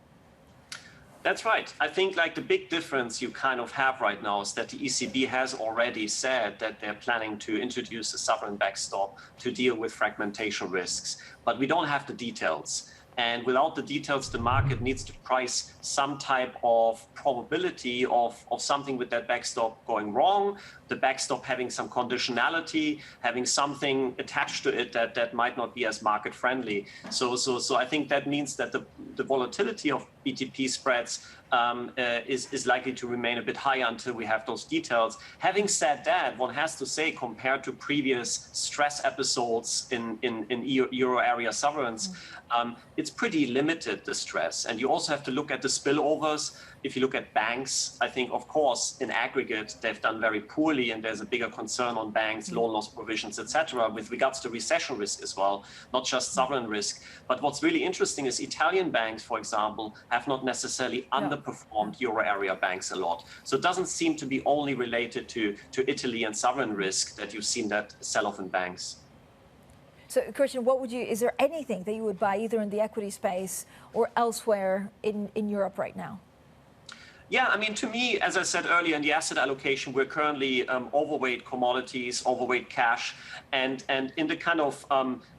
Speaker 15: That's right. I think like the big difference you kind of have right now is that the ECB has already said that they're planning to introduce a sovereign backstop to deal with fragmentation risks, but we don't have the details. And without the details, the market needs to price some type of probability of something with that backstop going wrong, the backstop having some conditionality, having something attached to it that might not be as market friendly. So I think that means that the volatility of BTP spreads is likely to remain a bit higher until we have those details. Having said that, one has to say, compared to previous stress episodes in euro area sovereigns, it's pretty limited, the stress. And you also have to look at the spillovers. If you look at banks, I think, of course, in aggregate, they've done very poorly, and there's a bigger concern on banks, loan loss provisions, etc., with regards to recession risk as well, not just sovereign risk. But what's really interesting is Italian banks, for example, have not necessarily underperformed euro area banks a lot. So it doesn't seem to be only related to Italy and sovereign risk that you've seen that sell-off in banks.
Speaker 5: So, Christian, is there anything that you would buy either in the equity space or elsewhere in Europe right now?
Speaker 15: Yeah, I mean, to me, as I said earlier, in the asset allocation, we're currently overweight commodities, overweight cash, and in the kind of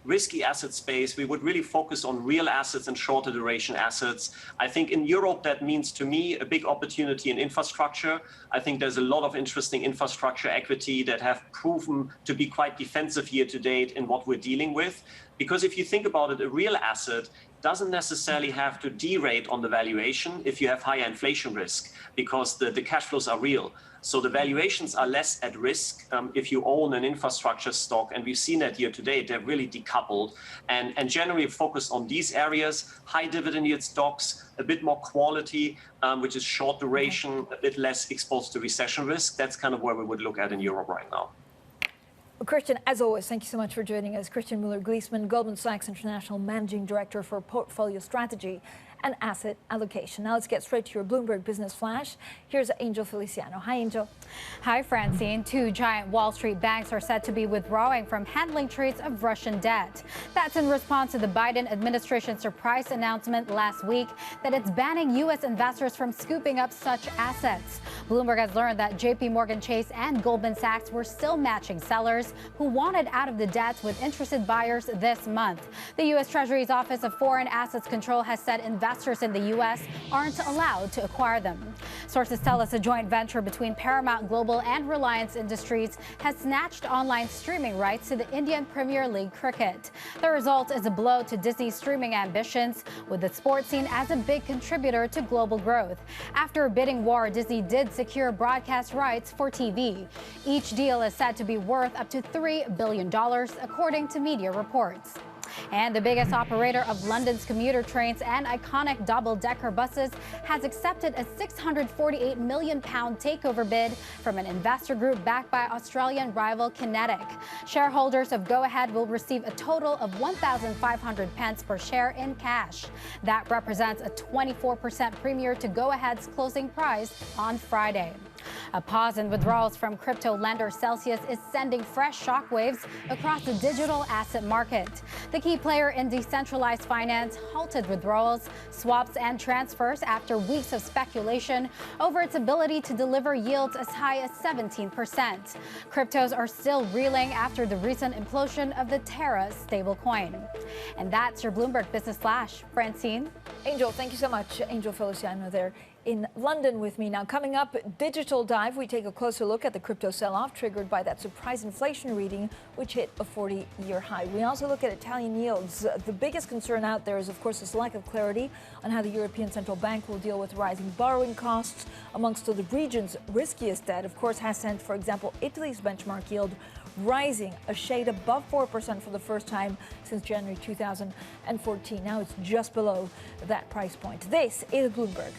Speaker 15: risky asset space, we would really focus on real assets and shorter duration assets. I think in Europe, that means to me a big opportunity in infrastructure. I think there's a lot of interesting infrastructure equity that have proven to be quite defensive year to date in what we're dealing with. Because if you think about it, a real asset doesn't necessarily have to derate on the valuation if you have higher inflation risk, because the cash flows are real. So the valuations are less at risk if you own an infrastructure stock. And we've seen that year to date, they're really decoupled and generally focus on these areas, high dividend yield stocks, a bit more quality, which is short duration, a bit less exposed to recession risk. That's kind of where we would look at in Europe right now.
Speaker 5: Well, Christian, as always, thank you so much for joining us. Christian Müller-Gliessman, Goldman Sachs International Managing Director for Portfolio Strategy and Asset Allocation. Now let's get straight to your Bloomberg Business Flash. Here's Angel Feliciano. Hi, Angel.
Speaker 13: Hi, Francine. 2 giant Wall Street banks are said to be withdrawing from handling trades of Russian debt. That's in response to the Biden administration's surprise announcement last week that it's banning U.S. investors from scooping up such assets. Bloomberg has learned that JP Morgan Chase and Goldman Sachs were still matching sellers who wanted out of the debts with interested buyers this month. The U.S. Treasury's Office of Foreign Assets Control has said investors in the U.S. aren't allowed to acquire them. Sources tell us a joint venture between Paramount Global and Reliance Industries has snatched online streaming rights to the Indian Premier League cricket. The result is a blow to Disney's streaming ambitions, with the sport seen as a big contributor to global growth. After a bidding war, Disney did secure broadcast rights for TV. Each deal is said to be worth up to $3 billion, according to media reports. And the biggest operator of London's commuter trains and iconic double-decker buses has accepted a £648 million takeover bid from an investor group backed by Australian rival Kinetic. Shareholders of Go Ahead will receive a total of 1,500 pence per share in cash. That represents a 24% premium to Go Ahead's closing price on Friday. A pause in withdrawals from crypto lender Celsius is sending fresh shockwaves across the digital asset market. The key player in decentralized finance halted withdrawals, swaps, and transfers after weeks of speculation over its ability to deliver yields as high as 17%. Cryptos are still reeling after the recent implosion of the Terra stablecoin. And that's your Bloomberg Business Flash. Francine?
Speaker 5: Angel, thank you so much. Angel Feliciano there in London with me. Now, coming up, digital Hive, we take a closer look at the crypto sell-off triggered by that surprise inflation reading, which hit a 40-year high. We also look at Italian yields. The biggest concern out there is, of course, this lack of clarity on how the European Central Bank will deal with rising borrowing costs. Amongst the region's riskiest debt, of course, has sent, for example, Italy's benchmark yield rising a shade above 4% for the first time since January 2014. Now it's just below that price point. This is Bloomberg.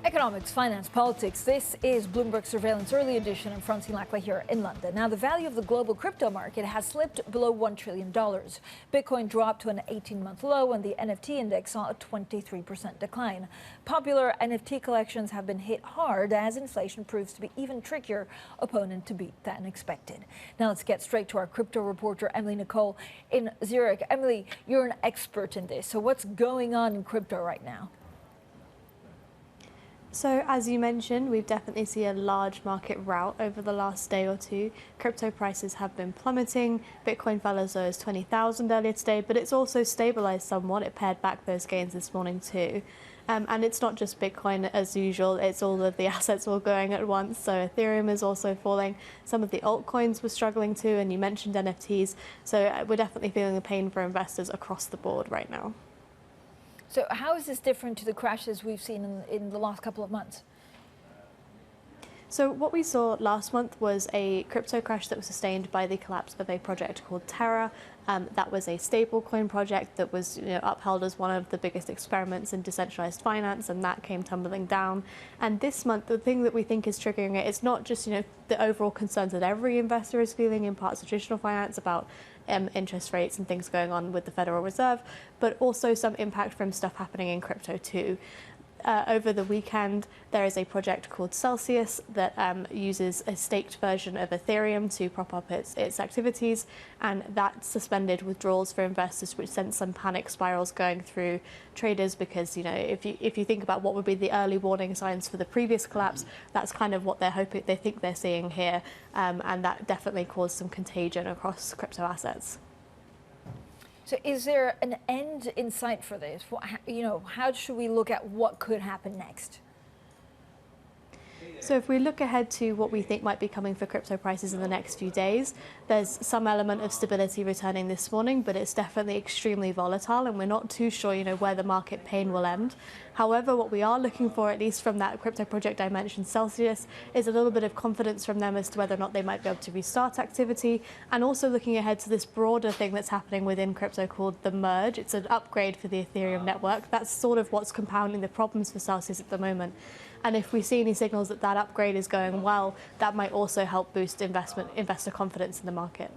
Speaker 5: Economics, finance, politics. This is Bloomberg Surveillance Early Edition. I'm Francine Lacqua here in London. Now, the value of the global crypto market has slipped below $1 trillion. Bitcoin dropped to an 18-month low, and the NFT index saw a 23% decline. Popular NFT collections have been hit hard as inflation proves to be even trickier opponent to beat than expected. Now, let's get straight to our crypto reporter, Emily Nicole in Zurich. Emily, you're an expert in this. So what's going on in crypto right now?
Speaker 18: So as you mentioned, we've definitely seen a large market rout over the last day or two. Crypto prices have been plummeting. Bitcoin fell as low as 20,000 earlier today, but it's also stabilized somewhat. It pared back those gains this morning too. And it's not just Bitcoin as usual, it's all of the assets all going at once. So Ethereum is also falling. Some of the altcoins were struggling too, and you mentioned NFTs. So we're definitely feeling the pain for investors across the board right now.
Speaker 5: So how is this different to the crashes we've seen in the last couple of months?
Speaker 18: So what we saw last month was a crypto crash that was sustained by the collapse of a project called Terra. That was a stablecoin project that was upheld as one of the biggest experiments in decentralized finance, and that came tumbling down. And this month, the thing that we think is triggering it is not just the overall concerns that every investor is feeling in parts of traditional finance about interest rates and things going on with the Federal Reserve, but also some impact from stuff happening in crypto too. Over the weekend, there is a project called Celsius that uses a staked version of Ethereum to prop up its activities, and that suspended withdrawals for investors, which sent some panic spirals going through traders because, if you think about what would be the early warning signs for the previous collapse, that's kind of what they think they're seeing here, and that definitely caused some contagion across crypto assets.
Speaker 5: So is there an end in sight for this? How should we look at what could happen next?
Speaker 18: So if we look ahead to what we think might be coming for crypto prices in the next few days, there's some element of stability returning this morning, but it's definitely extremely volatile, and we're not too sure, where the market pain will end. However, what we are looking for, at least from that crypto project I mentioned, Celsius, is a little bit of confidence from them as to whether or not they might be able to restart activity, and also looking ahead to this broader thing that's happening within crypto called the merge. It's an upgrade for the Ethereum network. That's sort of what's compounding the problems for Celsius at the moment. And if we see any signals that that upgrade is going well, that might also help boost investor confidence in the market.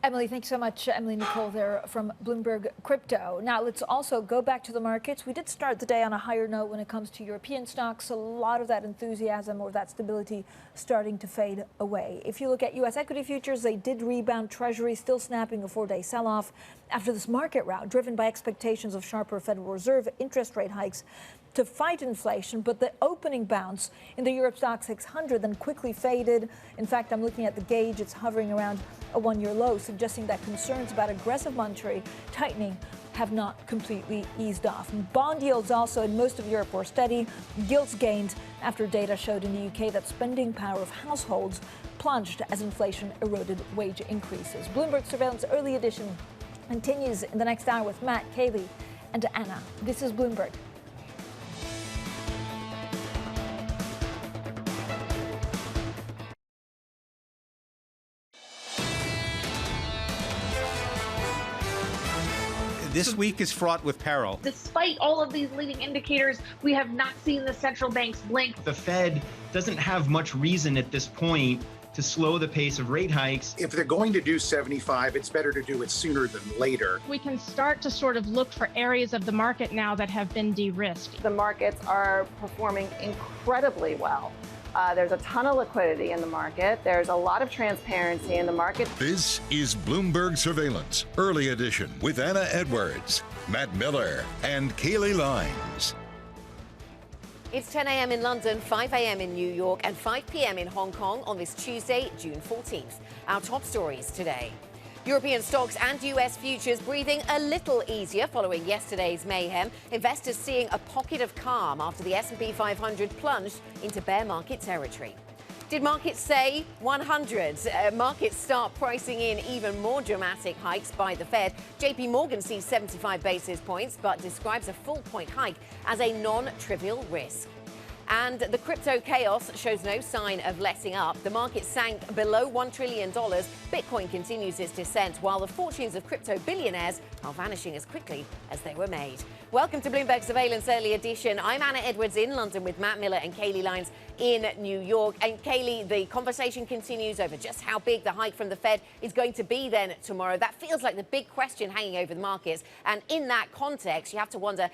Speaker 5: Emily, thanks so much. Emily Nicole there from Bloomberg Crypto. Now, let's also go back to the markets. We did start the day on a higher note when it comes to European stocks. A lot of that enthusiasm or that stability starting to fade away. If you look at U.S. equity futures, they did rebound. Treasury still snapping a 4-day sell-off after this market rout driven by expectations of sharper Federal Reserve interest rate hikes to fight inflation, but the opening bounce in the Europe Stock 600 then quickly faded. In fact, I'm looking at the gauge, it's hovering around a one-year low, suggesting that concerns about aggressive monetary tightening have not completely eased off. Bond yields also in most of Europe were steady. Yields gained after data showed in the UK that spending power of households plunged as inflation eroded wage increases. Bloomberg Surveillance Early Edition continues in the next hour with Matt, Kailey, and Anna. This is Bloomberg.
Speaker 6: This week is fraught with peril.
Speaker 19: Despite all of these leading indicators, we have not seen the central banks blink.
Speaker 7: The Fed doesn't have much reason at this point to slow the pace of rate hikes.
Speaker 20: If they're going to do 75, it's better to do it sooner than later.
Speaker 21: We can start to sort of look for areas of the market now that have been de-risked.
Speaker 2: The markets are performing incredibly well. There's a ton of liquidity in the market. There's a lot of transparency in the market.
Speaker 4: This is Bloomberg Surveillance, Early Edition, with Anna Edwards, Matt Miller, and Kailey Leinz.
Speaker 22: It's 10 a.m. in London, 5 a.m. in New York, and 5 p.m. in Hong Kong on this Tuesday, June 14th. Our top stories today. European stocks and US futures breathing a little easier following yesterday's mayhem. Investors seeing a pocket of calm after the S&P 500 plunged into bear market territory. Did markets say 100? Markets start pricing in even more dramatic hikes by the Fed. JP Morgan sees 75 basis points, but describes a full point hike as a non-trivial risk. And the crypto chaos shows no sign of letting up. The market sank below $1 trillion. Bitcoin continues its descent, while the fortunes of crypto billionaires are vanishing as quickly as they were made. Welcome to Bloomberg Surveillance Early Edition. I'm Anna Edwards in London with Matt Miller and Kailey Leinz in New York. And Kailey, the conversation continues over just how big the hike from the Fed is going to be then tomorrow. That feels like the big question hanging over the markets. And in that context, you have to wonder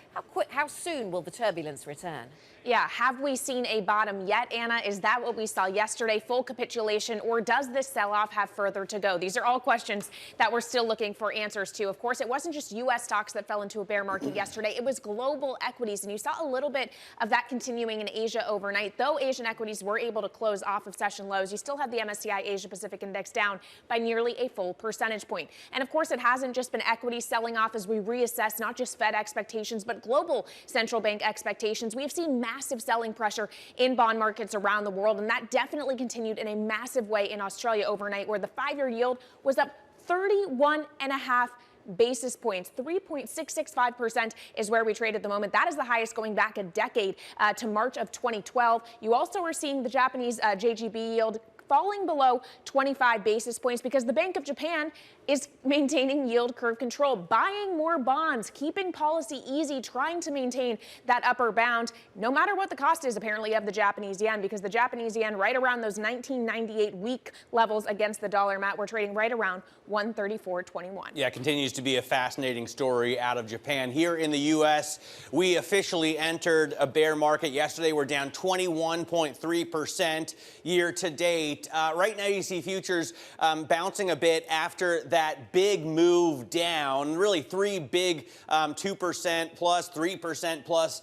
Speaker 22: how soon will the turbulence return?
Speaker 21: Yeah, have we seen a bottom yet, Anna? Is that what we saw yesterday, full capitulation, or does this sell-off have further to go? These are all questions that we're still looking for answers to. Of course, it wasn't just U.S. stocks that fell into a bear market yesterday. It was global equities, and you saw a little bit of that continuing in Asia overnight. Though Asian equities were able to close off of session lows, you still had the MSCI Asia Pacific Index down by nearly a full percentage point. And of course, it hasn't just been equities selling off as we reassess not just Fed expectations, but global central bank expectations. We have seen massive selling pressure in bond markets around the world, and that definitely continued in a massive way in Australia overnight, where the 5-year yield was up 31.5 basis points. 3.665% is where we trade at the moment. That is the highest going back a decade to March of 2012. You also are seeing the Japanese JGB yield falling below 25 basis points because the Bank of Japan is maintaining yield curve control, buying more bonds, keeping policy easy, trying to maintain that upper bound, no matter what the cost is, apparently, of the Japanese yen, because the Japanese yen, right around those 1998 week levels against the dollar, Matt, we're trading right around 134.21.
Speaker 23: Yeah, continues to be a fascinating story out of Japan. Here in the U.S., we officially entered a bear market. Yesterday, we're down 21.3% year to date. Right now, you see futures bouncing a bit after that big move down. Really, three big 2% plus, 3% plus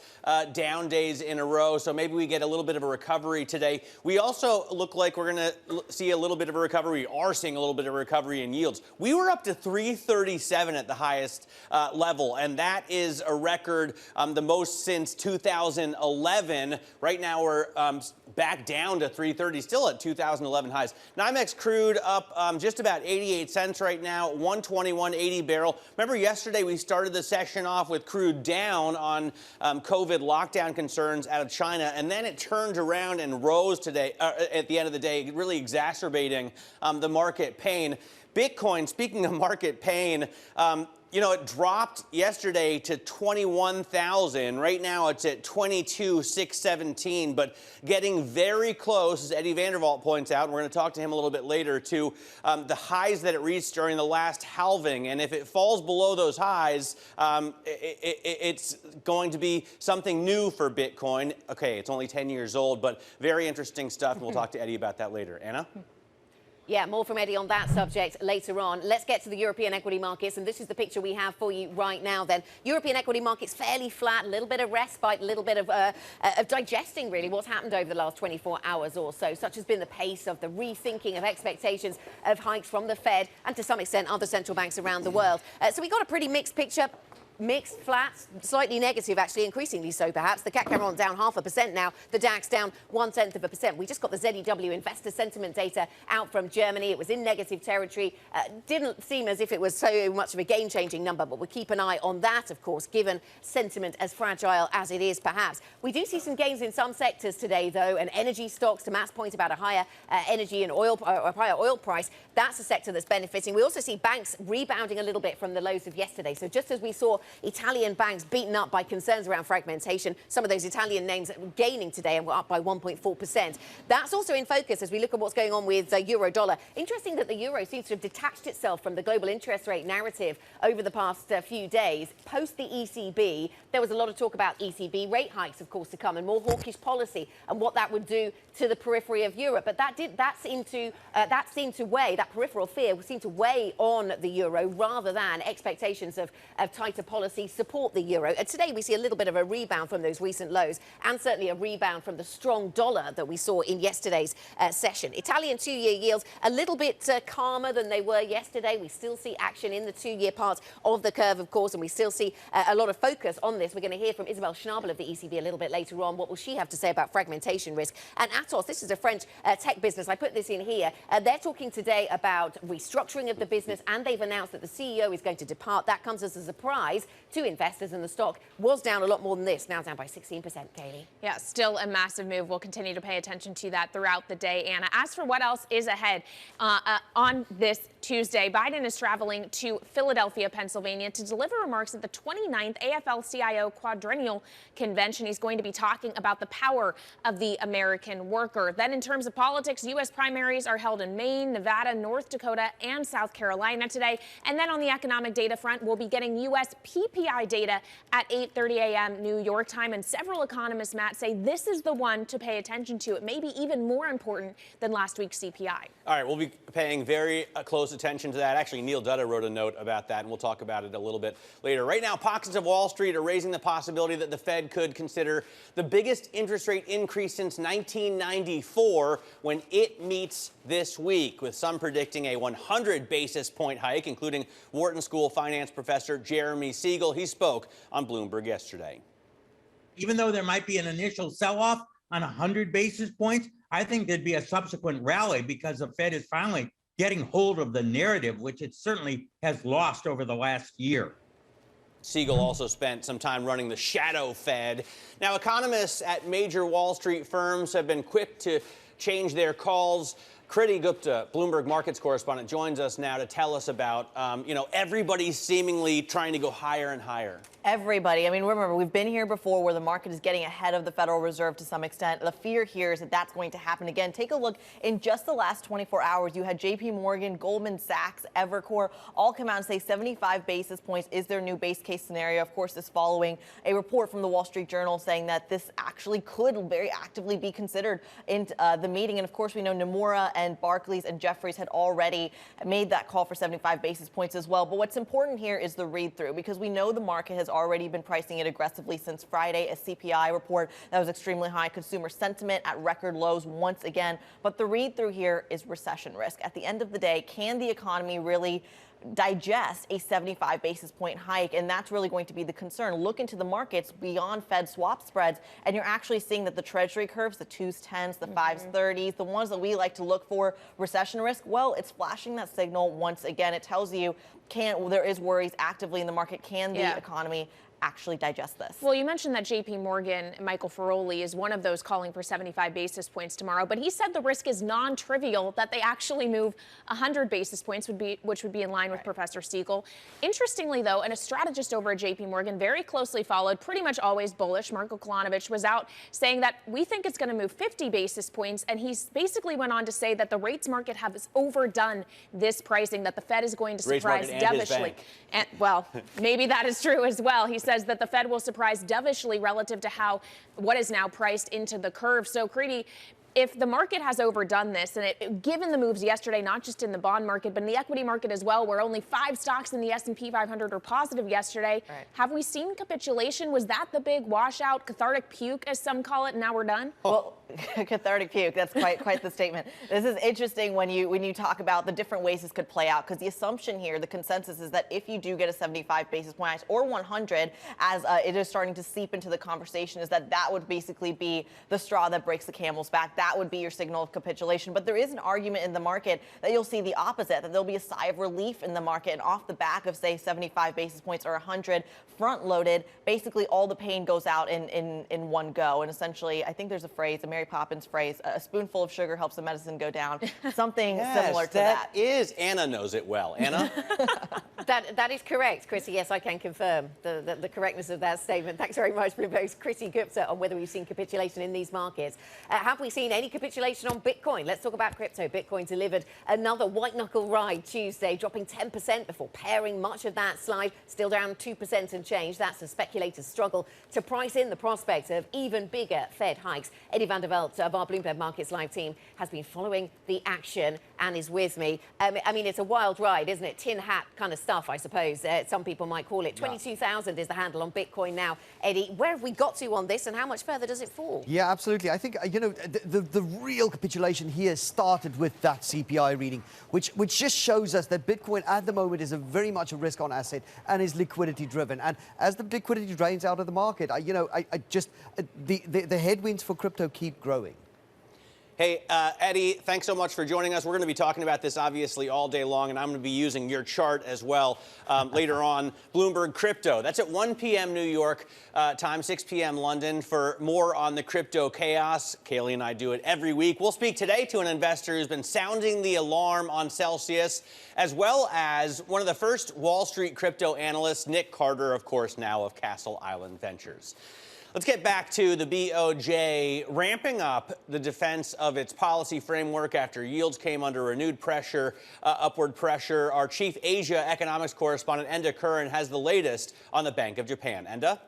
Speaker 23: down days in a row. So maybe we get a little bit of a recovery today. We also look like we're going to see a little bit of a recovery. We are seeing a little bit of a recovery in yields. We were up to 337 at the highest level, and that is a record, the most since 2011. Right now, we're back down to 330, still at 2011 highs. NYMEX crude up just about 88 cents right now, 121.80 barrel. Remember yesterday we started the session off with crude down on COVID lockdown concerns out of China, and then it turned around and rose today at the end of the day, really exacerbating the market pain. Bitcoin, speaking of market pain, it dropped yesterday to 21,000. Right now it's at 22,617, but getting very close, as Eddie Vanderwalt points out, and we're going to talk to him a little bit later, to the highs that it reached during the last halving. And if it falls below those highs, it's going to be something new for Bitcoin. Okay, it's only 10 years old, but very interesting stuff, and we'll talk to Eddie about that later. Anna?
Speaker 22: Yeah, more from Eddie on that subject later on. Let's get to the European equity markets, and this is the picture we have for you right now then. European equity markets fairly flat, a little bit of respite, a little bit of digesting, really, what's happened over the last 24 hours or so. Such has been the pace of the rethinking of expectations of hikes from the Fed and, to some extent, other central banks around the world. So we got a pretty mixed picture. Mixed, flat, slightly negative, actually, increasingly so, perhaps. The CAC Cameron down 0.5% now. The DAX down 0.1%. We just got the ZEW investor sentiment data out from Germany. It was in negative territory. Didn't seem as if it was so much of a game-changing number, but we'll keep an eye on that, of course, given sentiment as fragile as it is, perhaps. We do see some gains in some sectors today, though, and energy stocks, to Matt's point about a higher energy and oil, a higher oil price, that's a sector that's benefiting. We also see banks rebounding a little bit from the lows of yesterday. So just as we saw Italian banks beaten up by concerns around fragmentation. Some of those Italian names gaining today and were up by 1.4%. That's also in focus as we look at what's going on with euro dollar. Interesting that the euro seems to have detached itself from the global interest rate narrative over the past few days. Post the ECB, there was a lot of talk about ECB rate hikes, of course, to come, and more hawkish policy and what that would do to the periphery of Europe. But that seemed to weigh, that peripheral fear seemed to weigh on the euro rather than expectations of tighter policy support the euro. And today we see a little bit of a rebound from those recent lows, and certainly a rebound from the strong dollar that we saw in yesterday's session. Italian two-year yields a little bit calmer than they were yesterday. We still see action in the two-year part of the curve, of course, and we still see a lot of focus on this. We're going to hear from Isabel Schnabel of the ECB a little bit later on. What will she have to say about fragmentation risk? And Atos, this is a French tech business. I put this in here. They're talking today about restructuring of the business, and they've announced that the CEO is going to depart. That comes as a surprise to investors, and the stock was down a lot more than this, now down by 16%, Kailey.
Speaker 21: Yeah, still a massive move. We'll continue to pay attention to that throughout the day, Anna. As for what else is ahead on this Tuesday, Biden is traveling to Philadelphia, Pennsylvania to deliver remarks at the 29th AFL-CIO Quadrennial Convention. He's going to be talking about the power of the American worker. Then in terms of politics, U.S. primaries are held in Maine, Nevada, North Dakota, and South Carolina today. And then on the economic data front, we'll be getting U.S. PPI data at 8:30 a.m. New York time. And several economists, Matt, say this is the one to pay attention to. It may be even more important than last week's CPI.
Speaker 23: All right, we'll be paying very close attention to that. Actually, Neil Dutta wrote a note about that, and we'll talk about it a little bit later. Right now, pockets of Wall Street are raising the possibility that the Fed could consider the biggest interest rate increase since 1994 when it meets this week, with some predicting a 100 basis point hike, including Wharton School finance professor Jeremy Siegel. He spoke on Bloomberg yesterday.
Speaker 1: Even though there might be an initial sell-off on 100 basis points, I think there'd be a subsequent rally because the Fed is finally getting hold of the narrative, which it certainly has lost over the last year.
Speaker 23: Siegel also spent some time running the shadow Fed. Now, economists at major Wall Street firms have been quick to change their calls. Kriti Gupta, Bloomberg Markets correspondent, joins us now to tell us about, everybody seemingly trying to go higher and higher.
Speaker 3: Everybody. I mean, remember, we've been here before where the market is getting ahead of the Federal Reserve to some extent. The fear here is that that's going to happen again. Take a look. In just the last 24 hours, you had J.P. Morgan, Goldman Sachs, Evercore all come out and say 75 basis points is their new base case scenario. Of course, this following a report from the Wall Street Journal saying that this actually could very actively be considered in the meeting. And of course, we know Nomura and Barclays and Jefferies had already made that call for 75 basis points as well. But what's important here is the read-through, because we know the market has already been pricing it aggressively since Friday, a CPI report that was extremely high, consumer sentiment at record lows once again. But the read-through here is recession risk. At the end of the day, can the economy really digest a 75 basis point hike? And that's really going to be the concern. Look into the markets beyond Fed swap spreads, and you're actually seeing that the Treasury curves, the 2s, 10s, the 5s, 30s, the ones that we like to look for recession risk, well, it's flashing that signal once again. It tells you there is worries actively in the market. Can the economy actually digest this?
Speaker 21: Well, you mentioned that J.P. Morgan, Michael Feroli, is one of those calling for 75 basis points tomorrow, but he said the risk is non-trivial that they actually move 100 basis points, which would be in line with Professor Siegel. Interestingly, though, and a strategist over at J.P. Morgan, very closely followed, pretty much always bullish, Marko Kolanovic, was out saying that we think it's going to move 50 basis points, and he basically went on to say that the rates market has overdone this pricing, that the Fed is going to surprise devishly. And, well, maybe that is true as well. He says that the Fed will surprise devishly relative to what is now priced into the curve. So, Kriti, if the market has overdone this, and given the moves yesterday, not just in the bond market, but in the equity market as well, where only 5 stocks in the S&P 500 are positive yesterday, have we seen capitulation? Was that the big washout, cathartic puke, as some call it, and now we're done?
Speaker 3: Well, cathartic puke, that's quite the statement. This is interesting when you talk about the different ways this could play out, because the assumption here, the consensus is that if you do get a 75 basis point or 100, as it is starting to seep into the conversation, is that would basically be the straw that breaks the camel's back. That would be your signal of capitulation. But there is an argument in the market that you'll see the opposite, that there'll be a sigh of relief in the market, and off the back of, say, 75 basis points or 100 front-loaded, basically all the pain goes out in one go. And essentially, I think there's a phrase, Mary Poppins phrase, a spoonful of sugar helps the medicine go down. Something
Speaker 23: Yes,
Speaker 3: similar to that.
Speaker 23: Anna knows it well. Anna?
Speaker 22: That is correct, Chrissy. Yes, I can confirm the correctness of that statement. Thanks very much, Bloomberg's Chrissy Gupta, on whether we've seen capitulation in these markets. Have we seen any capitulation on Bitcoin? Let's talk about crypto. Bitcoin delivered another white-knuckle ride Tuesday, dropping 10% before pairing much of that slide, still down 2% and change. That's a speculator's struggle to price in the prospect of even bigger Fed hikes. Eddie van der Veld of our Bloomberg Markets Live team has been following the action and is with me. I mean, it's a wild ride, isn't it? Tin hat kind of stuff, I suppose. Some people might call it. 22,000 is the handle on Bitcoin now. Eddie, where have we got to on this, and how much further does it fall?
Speaker 11: Yeah, absolutely. I think, you know, the real capitulation here started with that CPI reading, which just shows us that Bitcoin at the moment is very much a risk-on asset and is liquidity driven. And as the liquidity drains out of the market, the headwinds for crypto keep growing.
Speaker 23: Hey, Eddie, thanks so much for joining us. We're going to be talking about this, obviously, all day long, and I'm going to be using your chart as well later on. Bloomberg Crypto. That's at 1 p.m. New York time, 6 p.m. London. For more on the crypto chaos, Kailey and I do it every week. We'll speak today to an investor who's been sounding the alarm on Celsius, as well as one of the first Wall Street crypto analysts, Nick Carter, of course, now of Castle Island Ventures. Let's get back to the BOJ ramping up the defense of its policy framework after yields came under renewed pressure, upward pressure. Our chief Asia economics correspondent, Enda Curran, has the latest on the Bank of Japan. Enda?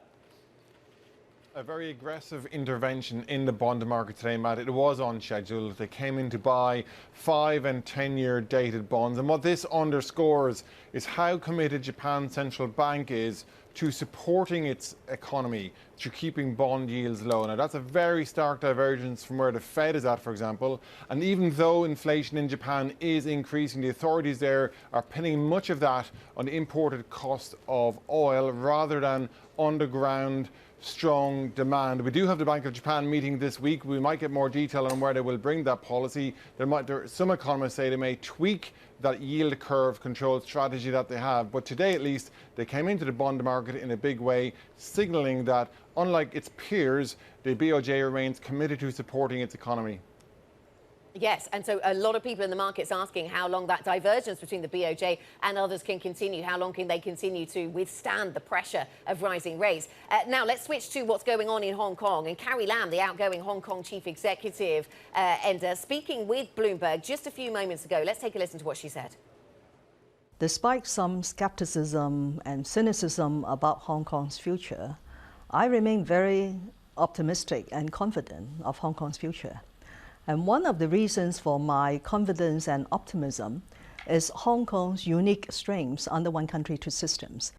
Speaker 12: A very aggressive intervention in the bond market today, Matt. It was unscheduled. They came in to buy 5- and 10-year dated bonds. And what this underscores is how committed Japan's central bank is to supporting its economy, to keeping bond yields low. Now, that's a very stark divergence from where the Fed is at, for example. And even though inflation in Japan is increasing, the authorities there are pinning much of that on the imported cost of oil rather than underground strong demand. We do have the Bank of Japan meeting this week. We might get more detail on where they will bring that policy. Some economists say they may tweak that yield curve control strategy that they have. But today, at least, they came into the bond market in a big way, signaling that, unlike its peers, the BOJ remains committed to supporting its economy.
Speaker 22: Yes, and so a lot of people in the market's asking how long that divergence between the BOJ and others can continue. How long can they continue to withstand the pressure of rising rates? Now, let's switch to what's going on in Hong Kong. And Carrie Lam, the outgoing Hong Kong chief executive, speaking with Bloomberg just a few moments ago. Let's take a listen to what she said.
Speaker 14: Despite some skepticism and cynicism about Hong Kong's future, I remain very optimistic and confident of Hong Kong's future. And one of the reasons for my confidence and optimism is Hong Kong's unique strengths under one country, two systems.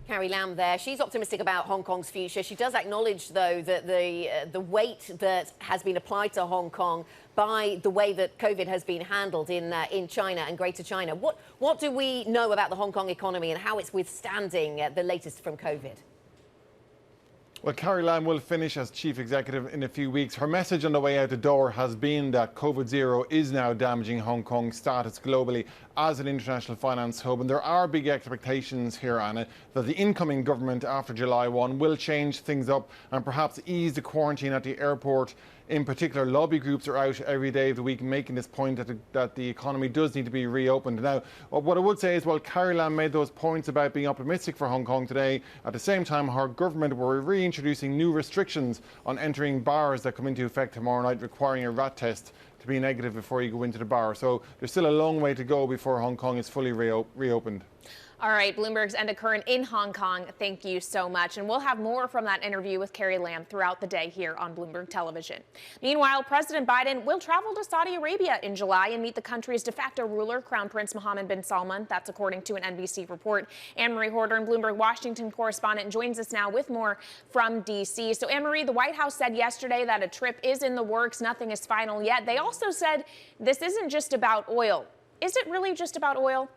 Speaker 22: Carrie Lam there. She's optimistic about Hong Kong's future. She does acknowledge, though, that the weight that has been applied to Hong Kong by the way that COVID has been handled in China and Greater China. What do we know about the Hong Kong economy and how it's withstanding the latest from COVID?
Speaker 12: Well, Carrie Lam will finish as chief executive in a few weeks. Her message on the way out the door has been that COVID-0 is now damaging Hong Kong's status globally as an international finance hub. And there are big expectations here, Anna, that the incoming government after July 1 will change things up and perhaps ease the quarantine at the airport. In particular, lobby groups are out every day of the week making this point that the economy does need to be reopened. Now, what I would say is, while Carrie Lam made those points about being optimistic for Hong Kong today, at the same time, her government were reintroducing new restrictions on entering bars that come into effect tomorrow night, requiring a rat test to be negative before you go into the bar. So there's still a long way to go before Hong Kong is fully reopened.
Speaker 21: All right, Bloomberg's Enda Curran in Hong Kong. Thank you so much. And we'll have more from that interview with Carrie Lam throughout the day here on Bloomberg Television. Meanwhile, President Biden will travel to Saudi Arabia in July and meet the country's de facto ruler, Crown Prince Mohammed bin Salman. That's according to an NBC report. Anne-Marie Horder, Bloomberg Washington correspondent, joins us now with more from D.C. So, Anne-Marie, the White House said yesterday that a trip is in the works. Nothing is final yet. They also said this isn't just about oil. Is it really just about oil?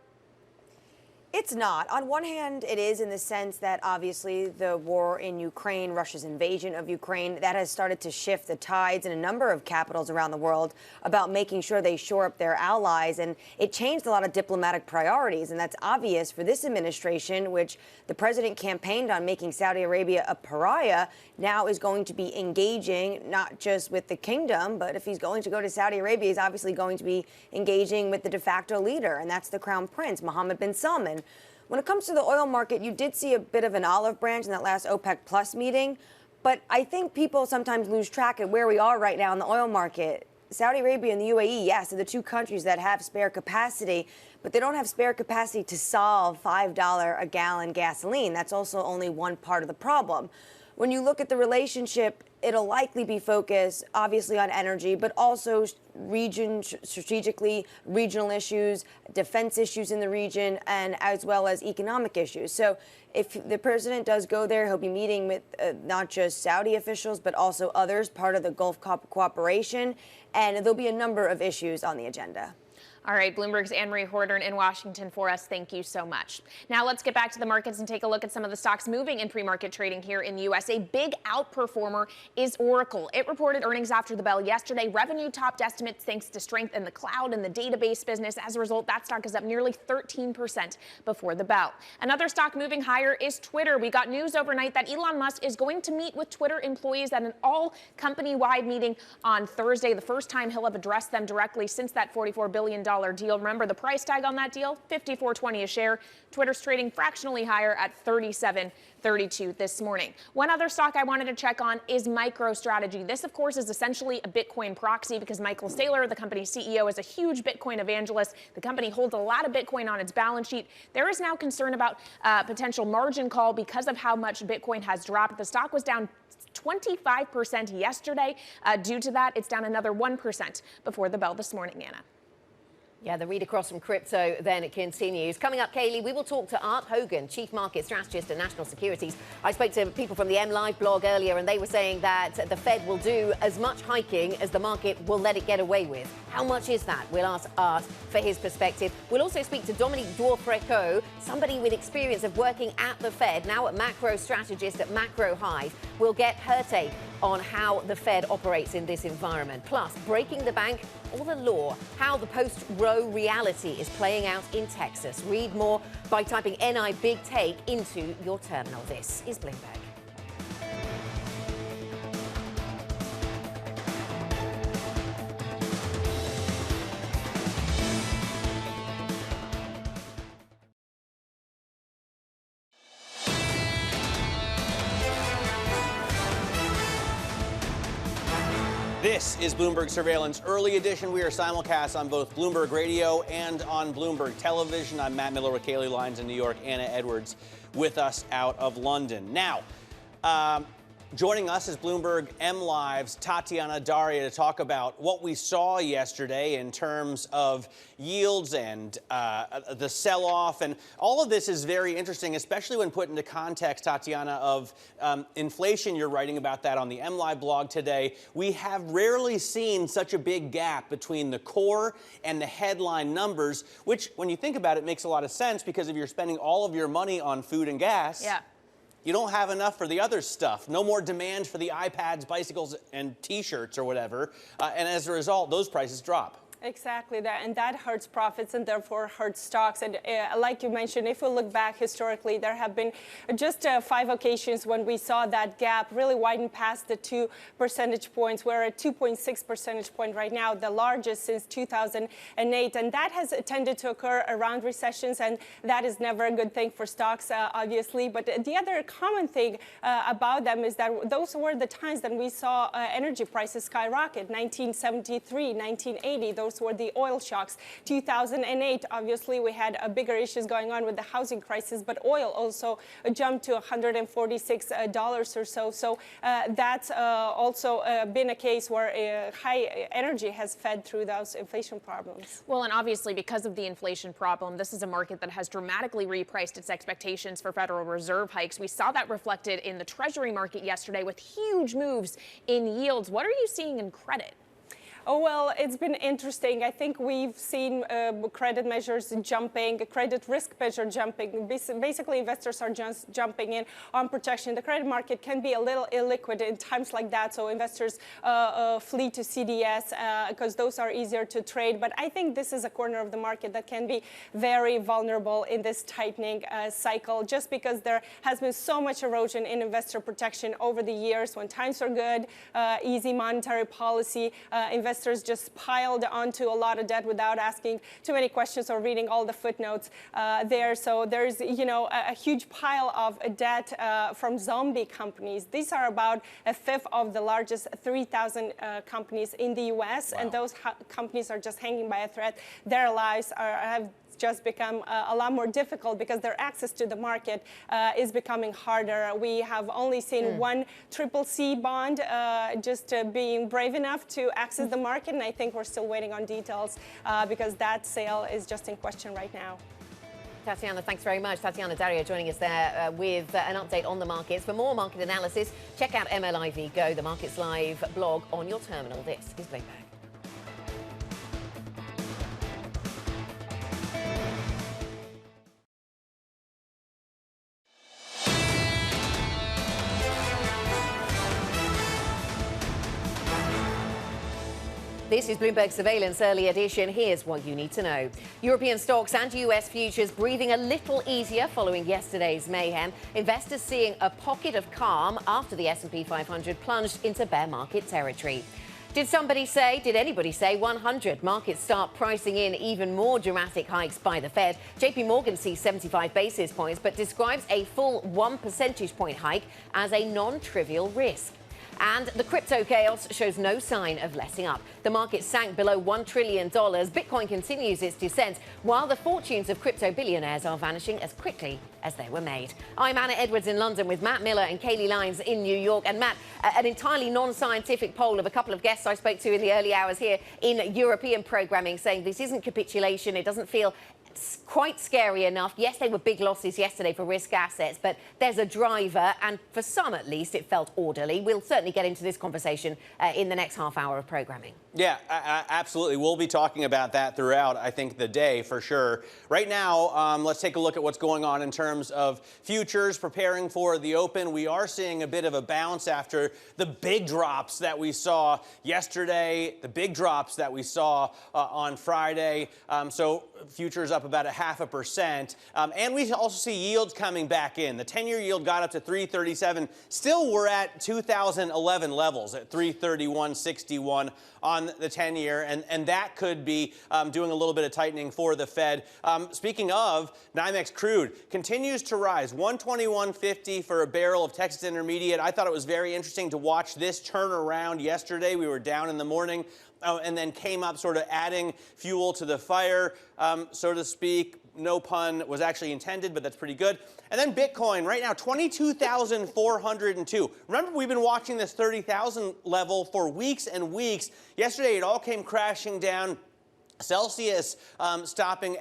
Speaker 8: It's not. On one hand, it is in the sense that obviously the war in Ukraine, Russia's invasion of Ukraine, that has started to shift the tides in a number of capitals around the world about making sure they shore up their allies. And it changed a lot of diplomatic priorities. And that's obvious for this administration, which the president campaigned on making Saudi Arabia a pariah, now is going to be engaging not just with the kingdom, but if he's going to go to Saudi Arabia, he's obviously going to be engaging with the de facto leader, and that's the Crown Prince, Mohammed bin Salman. When it comes to the oil market, you did see a bit of an olive branch in that last OPEC Plus meeting, but I think people sometimes lose track of where we are right now in the oil market. Saudi Arabia and the UAE, yes, are the two countries that have spare capacity, but they don't have spare capacity to solve $5 a gallon gasoline. That's also only one part of the problem. When you look at the relationship, it'll likely be focused, obviously, on energy, but also strategically, regional issues, defense issues in the region, and as well as economic issues. So if the president does go there, he'll be meeting with not just Saudi officials, but also others, part of the Gulf cooperation, and there'll be a number of issues on the agenda.
Speaker 21: All right, Bloomberg's Anne-Marie Hordern in Washington for us. Thank you so much. Now let's get back to the markets and take a look at some of the stocks moving in pre-market trading here in the U.S. A big outperformer is Oracle. It reported earnings after the bell yesterday. Revenue topped estimates thanks to strength in the cloud and the database business. As a result, that stock is up nearly 13% before the bell. Another stock moving higher is Twitter. We got news overnight that Elon Musk is going to meet with Twitter employees at an all-company-wide meeting on Thursday, the first time he'll have addressed them directly since that $44 billion deal. Remember the price tag on that deal? $54.20 a share. Twitter's trading fractionally higher at $37.32 this morning. One other stock I wanted to check on is Microstrategy. This, of course, is essentially a Bitcoin proxy because Michael Saylor, the company's CEO, is a huge Bitcoin evangelist. The company holds a lot of Bitcoin on its balance sheet. There is now concern about potential margin call because of how much Bitcoin has dropped. The stock was down 25% yesterday. Due to that, it's down another 1% before the bell this morning, Anna.
Speaker 22: Yeah, the read across from crypto then continues. Coming up, Kailey, we will talk to Art Hogan, Chief Market Strategist at National Securities. I spoke to people from the MLive blog earlier, and they were saying that the Fed will do as much hiking as the market will let it get away with. How much is that? We'll ask Art for his perspective. We'll also speak to Dominique Dwor-Frecaut, somebody with experience of working at the Fed, now a macro strategist at Macro Hive. We'll get her take on how the Fed operates in this environment. Plus, breaking the bank or the law, how the post-Roe reality is playing out in Texas. Read more by typing NI Big Take into your terminal. This is Bloomberg.
Speaker 23: This is Bloomberg Surveillance Early Edition. We are simulcast on both Bloomberg Radio and on Bloomberg Television. I'm Matt Miller with Kailey Leinz in New York, Anna Edwards with us out of London. Now, joining us is Bloomberg MLive's Tatiana Daria to talk about what we saw yesterday in terms of yields and the sell-off. And all of this is very interesting, especially when put into context, Tatiana, of inflation. You're writing about that on the MLive blog today. We have rarely seen such a big gap between the core and the headline numbers, which, when you think about it, makes a lot of sense because if you're spending all of your money on food and gas, you don't have enough for the other stuff. No more demand for the iPads, bicycles, and T-shirts or whatever. And as a result, those prices drop.
Speaker 9: Exactly that, and that hurts profits and therefore hurts stocks. And like you mentioned, if we look back historically, there have been just 5 occasions when we saw that gap really widen past the 2 percentage points. We're at 2.6 percentage point right now, the largest since 2008. And that has tended to occur around recessions, and that is never a good thing for stocks, obviously. But the other common thing about them is that those were the times that we saw energy prices skyrocket. 1973, 1980, those were the oil shocks. 2008, obviously, we had bigger issues going on with the housing crisis, but oil also jumped to $146 or so. So that's also been a case where high energy has fed through those inflation problems.
Speaker 21: Well, and obviously, because of the inflation problem, this is a market that has dramatically repriced its expectations for Federal Reserve hikes. We saw that reflected in the Treasury market yesterday with huge moves in yields. What are you seeing in credit?
Speaker 9: Oh, well, it's been interesting. I think we've seen credit measures jumping, credit risk measure jumping. Basically, investors are just jumping in on protection. The credit market can be a little illiquid in times like that, so investors flee to CDS because those are easier to trade. But I think this is a corner of the market that can be very vulnerable in this tightening cycle, just because there has been so much erosion in investor protection over the years. When times are good, easy monetary policy, investors just piled onto a lot of debt without asking too many questions or reading all the footnotes there. So there's, a huge pile of debt from zombie companies. These are about a fifth of the largest 3,000 companies in the U.S. Wow. And those companies are just hanging by a thread. Their lives have just become a lot more difficult because their access to the market is becoming harder. We have only seen one CCC bond just being brave enough to access the market, and I think we're still waiting on details because that sale is just in question right now.
Speaker 22: Tatiana, thanks very much. Tatiana Dario joining us there with an update on the markets. For more market analysis, check out MLIV Go, the Markets Live blog on your terminal. This is Bloomberg. This is Bloomberg Surveillance Early Edition. Here's what you need to know. European stocks and US futures breathing a little easier following yesterday's mayhem. Investors seeing a pocket of calm after the S&P 500 plunged into bear market territory. Did anybody say 100? Markets start pricing in even more dramatic hikes by the Fed. JP Morgan sees 75 basis points, but describes a full 1 percentage point hike as a non-trivial risk. And the crypto chaos shows no sign of letting up. The market sank below $1 trillion. Bitcoin continues its descent, while the fortunes of crypto billionaires are vanishing as quickly as they were made. I'm Anna Edwards in London with Matt Miller and Kailey Leinz in New York. And Matt, an entirely non-scientific poll of a couple of guests I spoke to in the early hours here in European programming saying this isn't capitulation. It doesn't feel quite scary enough. Yes, they were big losses yesterday for risk assets, but there's a driver, and for some at least, it felt orderly. We'll certainly get into this conversation in the next half hour of programming.
Speaker 23: Yeah, absolutely. We'll be talking about that throughout, I think, the day for sure. Right now, let's take a look at what's going on in terms of futures preparing for the open. We are seeing a bit of a bounce after the big drops that we saw yesterday, the big drops that we saw on Friday. So futures up about 0.5%. And we also see yields coming back in. The 10-year yield got up to 337. Still, we're at 2011 levels at 331.61 on the 10-year, and that could be doing a little bit of tightening for the Fed. Speaking of, NYMEX crude continues to rise, 121.50 for a barrel of Texas Intermediate. I thought it was very interesting to watch this turn around yesterday. We were down in the morning. And then came up sort of adding fuel to the fire, so to speak. No pun was actually intended, but that's pretty good. And then Bitcoin right now, 22,402. Remember, we've been watching this 30,000 level for weeks and weeks. Yesterday, it all came crashing down. Celsius stopping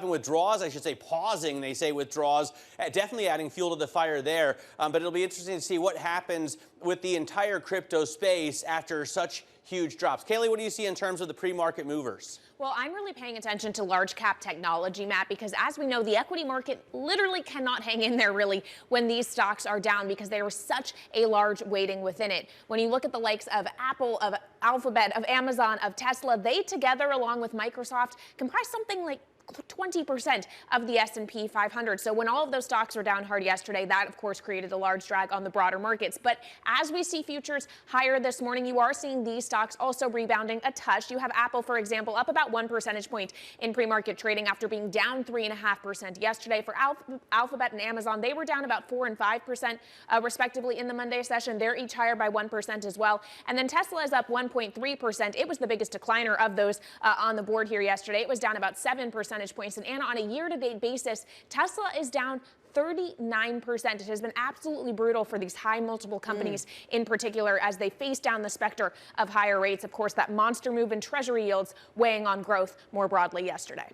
Speaker 23: withdrawals, I should say pausing, they say withdrawals, definitely adding fuel to the fire there. But it'll be interesting to see what happens with the entire crypto space after such huge drops. Kailey, what do you see in terms of the pre-market movers?
Speaker 21: Well, I'm really paying attention to large cap technology, Matt, because as we know, the equity market literally cannot hang in there really when these stocks are down because they are such a large weighting within it. When you look at the likes of Apple, of Alphabet, of Amazon, of Tesla, they together along with Microsoft comprise something like 20% of the S&P 500. So when all of those stocks were down hard yesterday, that of course created a large drag on the broader markets. But as we see futures higher this morning, you are seeing these stocks also rebounding a touch. You have Apple, for example, up about 1 percentage point in pre-market trading after being down 3.5% yesterday. For Alphabet and Amazon, they were down about 4% and 5% respectively in the Monday session. They're each higher by 1% as well. And then Tesla is up 1.3%. It was the biggest decliner of those on the board here yesterday. It was down about 7 percentage points. And Anna, on a year-to-date basis, Tesla is down 39%. It has been absolutely brutal for these high multiple companies in particular as they face down the specter of higher rates. Of course, that monster move in treasury yields weighing on growth more broadly yesterday.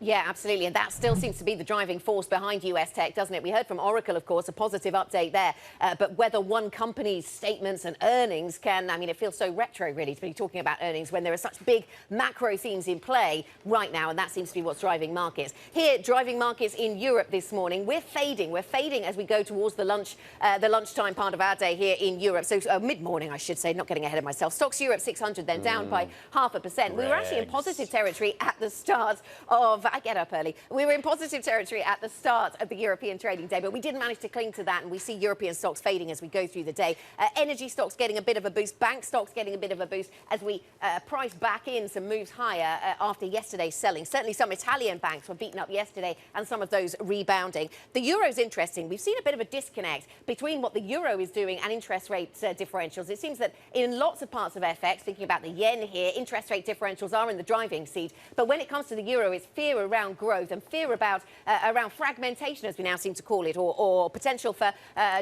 Speaker 22: Yeah, absolutely. And that still seems to be the driving force behind US tech, doesn't it? We heard from Oracle, of course, a positive update there. But whether one company's statements and earnings can, I mean, it feels so retro, really, to be talking about earnings when there are such big macro themes in play right now. And that seems to be what's driving markets. Here, driving markets in Europe this morning, we're fading. We're fading as we go towards the lunchtime part of our day here in Europe. So mid-morning, I should say, not getting ahead of myself. Stocks Europe 600 then down by 0.5%. We were actually in positive territory at the start of I get up early. We were in positive territory at the start of the European trading day, but we didn't manage to cling to that, and we see European stocks fading as we go through the day. Energy stocks getting a bit of a boost, bank stocks getting a bit of a boost as we price back in some moves higher after yesterday's selling. Certainly some Italian banks were beaten up yesterday and some of those rebounding. The euro's interesting. We've seen a bit of a disconnect between what the euro is doing and interest rate differentials. It seems that in lots of parts of FX, thinking about the yen here, interest rate differentials are in the driving seat. But when it comes to the euro, it's fear around growth and fear about around fragmentation, as we now seem to call it, or potential for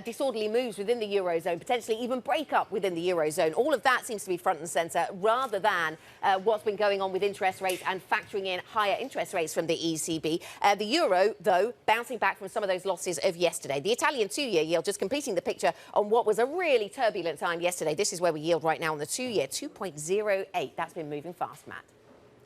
Speaker 22: disorderly moves within the eurozone, potentially even break up within the eurozone. All of that seems to be front and centre, rather than what's been going on with interest rates and factoring in higher interest rates from the ECB. The euro, though, bouncing back from some of those losses of yesterday. The Italian two-year yield just completing the picture on what was a really turbulent time yesterday. This is where we yield right now on the two-year, 2.08. That's been moving fast, Matt.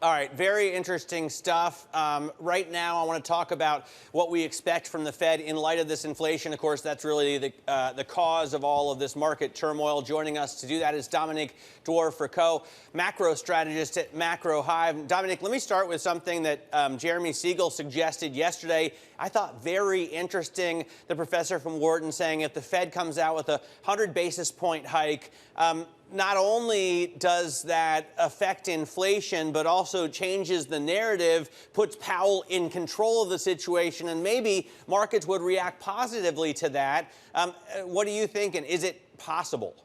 Speaker 23: All right, very interesting stuff. Right now, I want to talk about what we expect from the Fed in light of this inflation. Of course, that's really the cause of all of this market turmoil. Joining us to do that is Dominique Dwor-Frecaut, macro strategist at Macro Hive. Dominique, let me start with something that Jeremy Siegel suggested yesterday. I thought very interesting. The professor from Wharton saying if the Fed comes out with a 100 basis point hike, not only does that affect inflation, but also changes the narrative, puts Powell in control of the situation, and maybe markets would react positively to that. What are you thinking? Is it possible?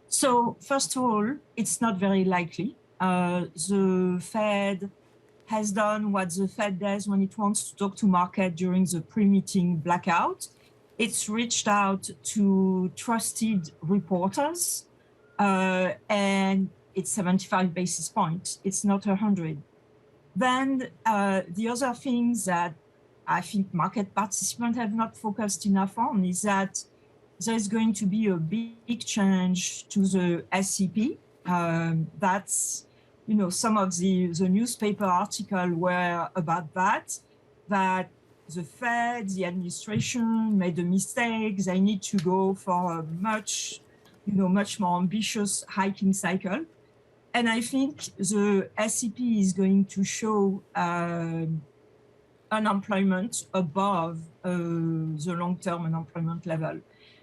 Speaker 10: So, first of all, it's not very likely. The Fed has done what the Fed does when it wants to talk to market during the pre-meeting blackout. It's reached out to trusted reporters, and it's 75 basis points. It's not 100. Then the other things that I think market participants have not focused enough on is that there's going to be a big change to the SCP. That's, you know, some of the newspaper articles were about that the Fed, the administration made a mistake. They need to go for a much more ambitious hiking cycle. And I think the SCP is going to show unemployment above the long-term unemployment level.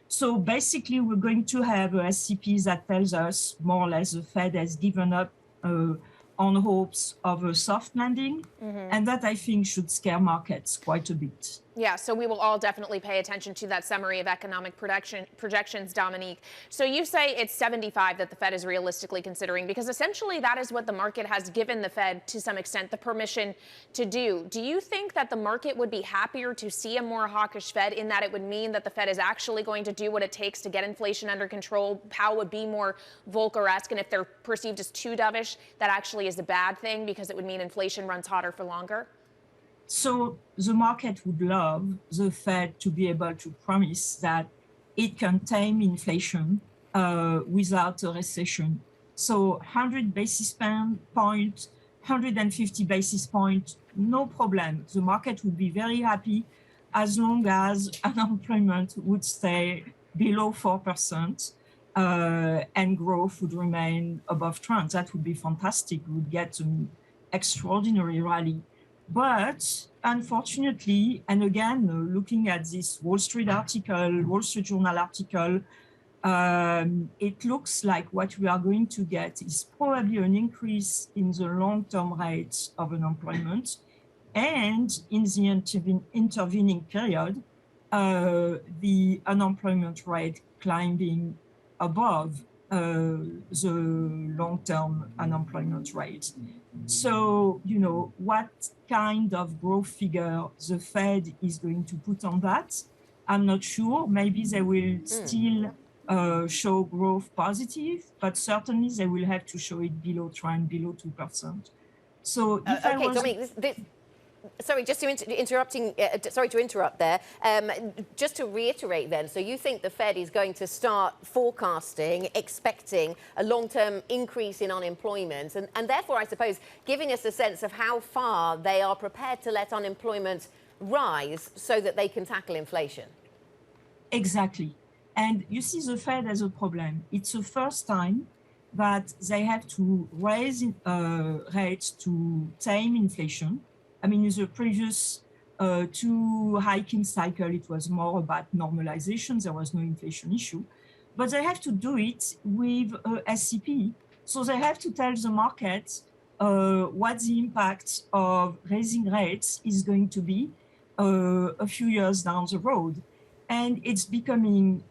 Speaker 10: So basically, we're going to have a SCP that tells us more or less the Fed has given up on hopes of a soft landing. And that, I think, should scare markets quite a bit.
Speaker 21: Yeah, so we will all definitely pay attention to that summary of economic projections, Dominique. So you say it's 75 that the Fed is realistically considering, because essentially that is what the market has given the Fed, to some extent, the permission to do. Do you think that the market would be happier to see a more hawkish Fed, in that it would mean that the Fed is actually going to do what it takes to get inflation under control? Powell would be more Volcker-esque, and if they're perceived as too dovish, that actually is a bad thing because it would mean inflation runs hotter for longer?
Speaker 10: So the market would love the Fed to be able to promise that it can tame inflation without a recession. So 100 basis point, 150 basis point, no problem. The market would be very happy as long as unemployment would stay below 4% and growth would remain above trend. That would be fantastic. We would get an extraordinary rally. But unfortunately, and again, looking at this Wall Street Journal article, it looks like what we are going to get is probably an increase in the long-term rates of unemployment, and in the intervening period, the unemployment rate climbing above the long-term unemployment rate. So, you know, what kind of growth figure the Fed is going to put on that, I'm not sure. Maybe they will still show growth positive, but certainly they will have to show it below trend, below 2%. So if
Speaker 22: okay, Dominique, Sorry, just to sorry to interrupt there. Just to reiterate then, so you think the Fed is going to start forecasting, expecting a long-term increase in unemployment, and therefore, I suppose, giving us a sense of how far they are prepared to let unemployment rise so that they can tackle inflation?
Speaker 10: Exactly. And you see, the Fed has a problem. It's the first time that they have to raise rates to tame inflation. I mean, in the previous two hiking cycle, it was more about normalization. There was no inflation issue. But they have to do it with SCP. So they have to tell the market what the impact of raising rates is going to be a few years down the road. And it's becoming,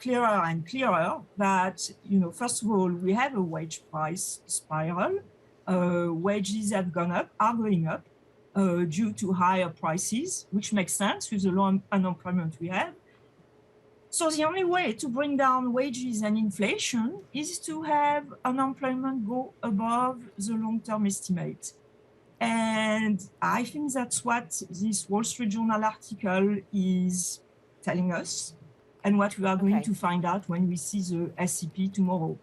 Speaker 10: clearer and clearer that, first of all, we have a wage price spiral. Wages are going up due to higher prices, which makes sense with the low unemployment we have. So the only way to bring down wages and inflation is to have unemployment go above the long-term estimate. And I think that's what this Wall Street Journal article is telling us, and what we are going to find out when we see the SCP tomorrow.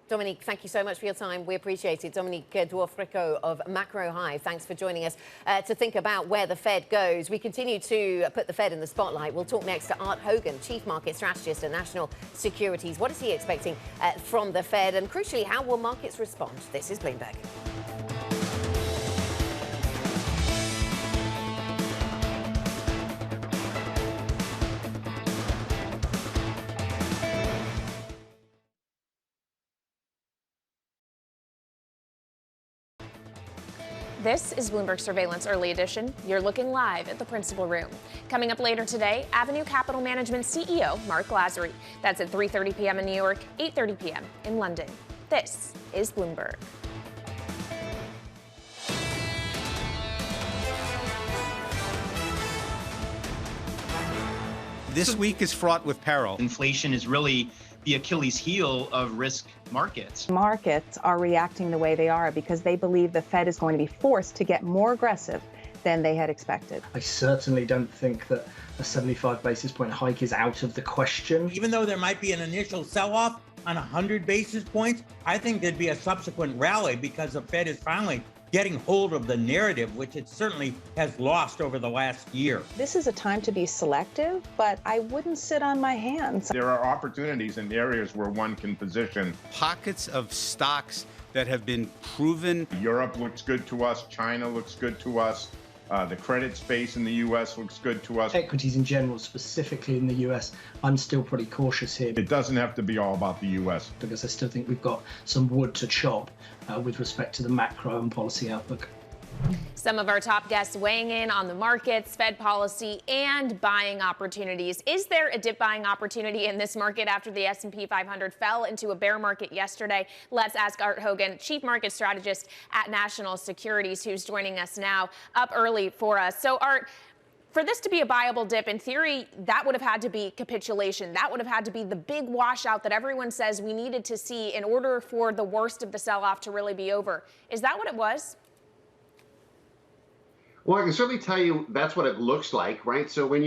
Speaker 22: Dominique, thank you so much for your time. We appreciate it. Dominique Dwor-Frecaut of Macro Hive, thanks for joining us to think about where the Fed goes. We continue to put the Fed in the spotlight. We'll talk next to Art Hogan, Chief Market Strategist at National Securities. What is he expecting from the Fed? And crucially, how will markets respond? This is Bloomberg.
Speaker 21: This is Bloomberg Surveillance Early Edition. You're looking live at the principal room. Coming up later today, Avenue Capital Management CEO Mark Lazary. That's at 3:30 p.m. in New York, 8:30 p.m. in London. This is Bloomberg.
Speaker 6: This week is fraught with peril.
Speaker 7: Inflation is really the Achilles heel of risk markets.
Speaker 15: Markets are reacting the way they are because they believe the Fed is going to be forced to get more aggressive than they had expected.
Speaker 16: I certainly don't think that a 75 basis point hike is out of the question.
Speaker 1: Even though there might be an initial sell-off on 100 basis points, I think there'd be a subsequent rally because the Fed is finally getting hold of the narrative, which it certainly has lost over the last year.
Speaker 15: This is a time to be selective, but I wouldn't sit on my hands.
Speaker 17: There are opportunities in areas where one can position.
Speaker 6: Pockets of stocks that have been proven.
Speaker 17: Europe looks good to us. China looks good to us. The credit space in the U.S. looks good to us.
Speaker 16: Equities in general, specifically in the U.S., I'm still pretty cautious here.
Speaker 17: It doesn't have to be all about the U.S.
Speaker 16: because I still think we've got some wood to chop with respect to the macro and policy outlook.
Speaker 21: Some of our top guests weighing in on the markets, Fed policy, and buying opportunities. Is there a dip buying opportunity in this market after the S&P 500 fell into a bear market yesterday? Let's ask Art Hogan, Chief Market Strategist at National Securities, who's joining us now up early for us. So, Art, for this to be a buyable dip, in theory, that would have had to be capitulation. That would have had to be the big washout that everyone says we needed to see in order for the worst of the sell-off to really be over. Is that what it was?
Speaker 24: Well, I can certainly tell you that's what it looks like, right? So when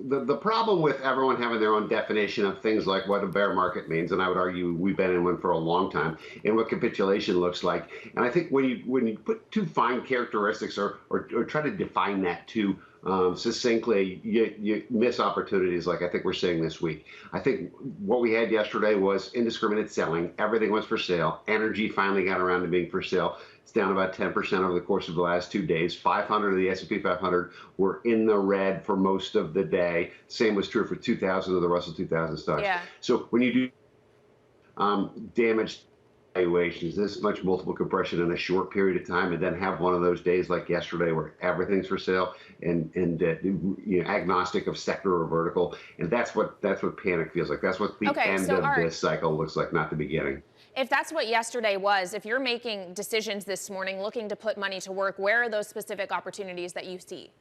Speaker 24: the problem with everyone having their own definition of things like what a bear market means, and I would argue we've been in one for a long time, and what capitulation looks like. And I think when you put too fine characteristics or try to define that too succinctly, you miss opportunities like I think we're seeing this week. I think what we had yesterday was indiscriminate selling. Everything was for sale. Energy finally got around to being for sale. It's down about 10% over the course of the last 2 days. 500 of the S&P 500 were in the red for most of the day. Same was true for 2,000 of the Russell 2000 stocks.
Speaker 21: Yeah.
Speaker 24: So when you do damaged valuations, this much multiple compression in a short period of time, and then have one of those days like yesterday where everything's for sale and agnostic of sector or vertical, and that's what panic feels like. That's what the end of this cycle looks like, not the beginning.
Speaker 21: If that's what yesterday was, if you're making decisions this morning, looking to put money to work, where are those specific opportunities that you see?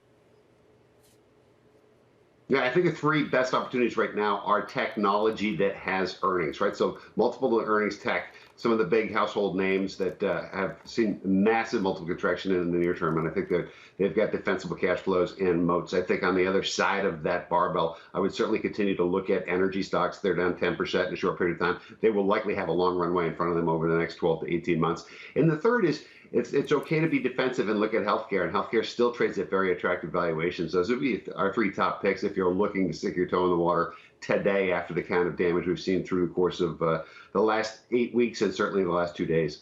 Speaker 24: Yeah, I think the three best opportunities right now are technology that has earnings, right? So multiple earnings tech, some of the big household names that have seen massive multiple contraction in the near term, and I think that they've got defensible cash flows and moats. I think on the other side of that barbell, I would certainly continue to look at energy stocks. They're down 10% in a short period of time. They will likely have a long runway in front of them over the next 12 to 18 months. And the third is it's okay to be defensive and look at healthcare, and healthcare still trades at very attractive valuations. Those would be our three top picks if you're looking to stick your toe in the water today after the kind of damage we've seen through the course of the last 8 weeks and certainly the last 2 days.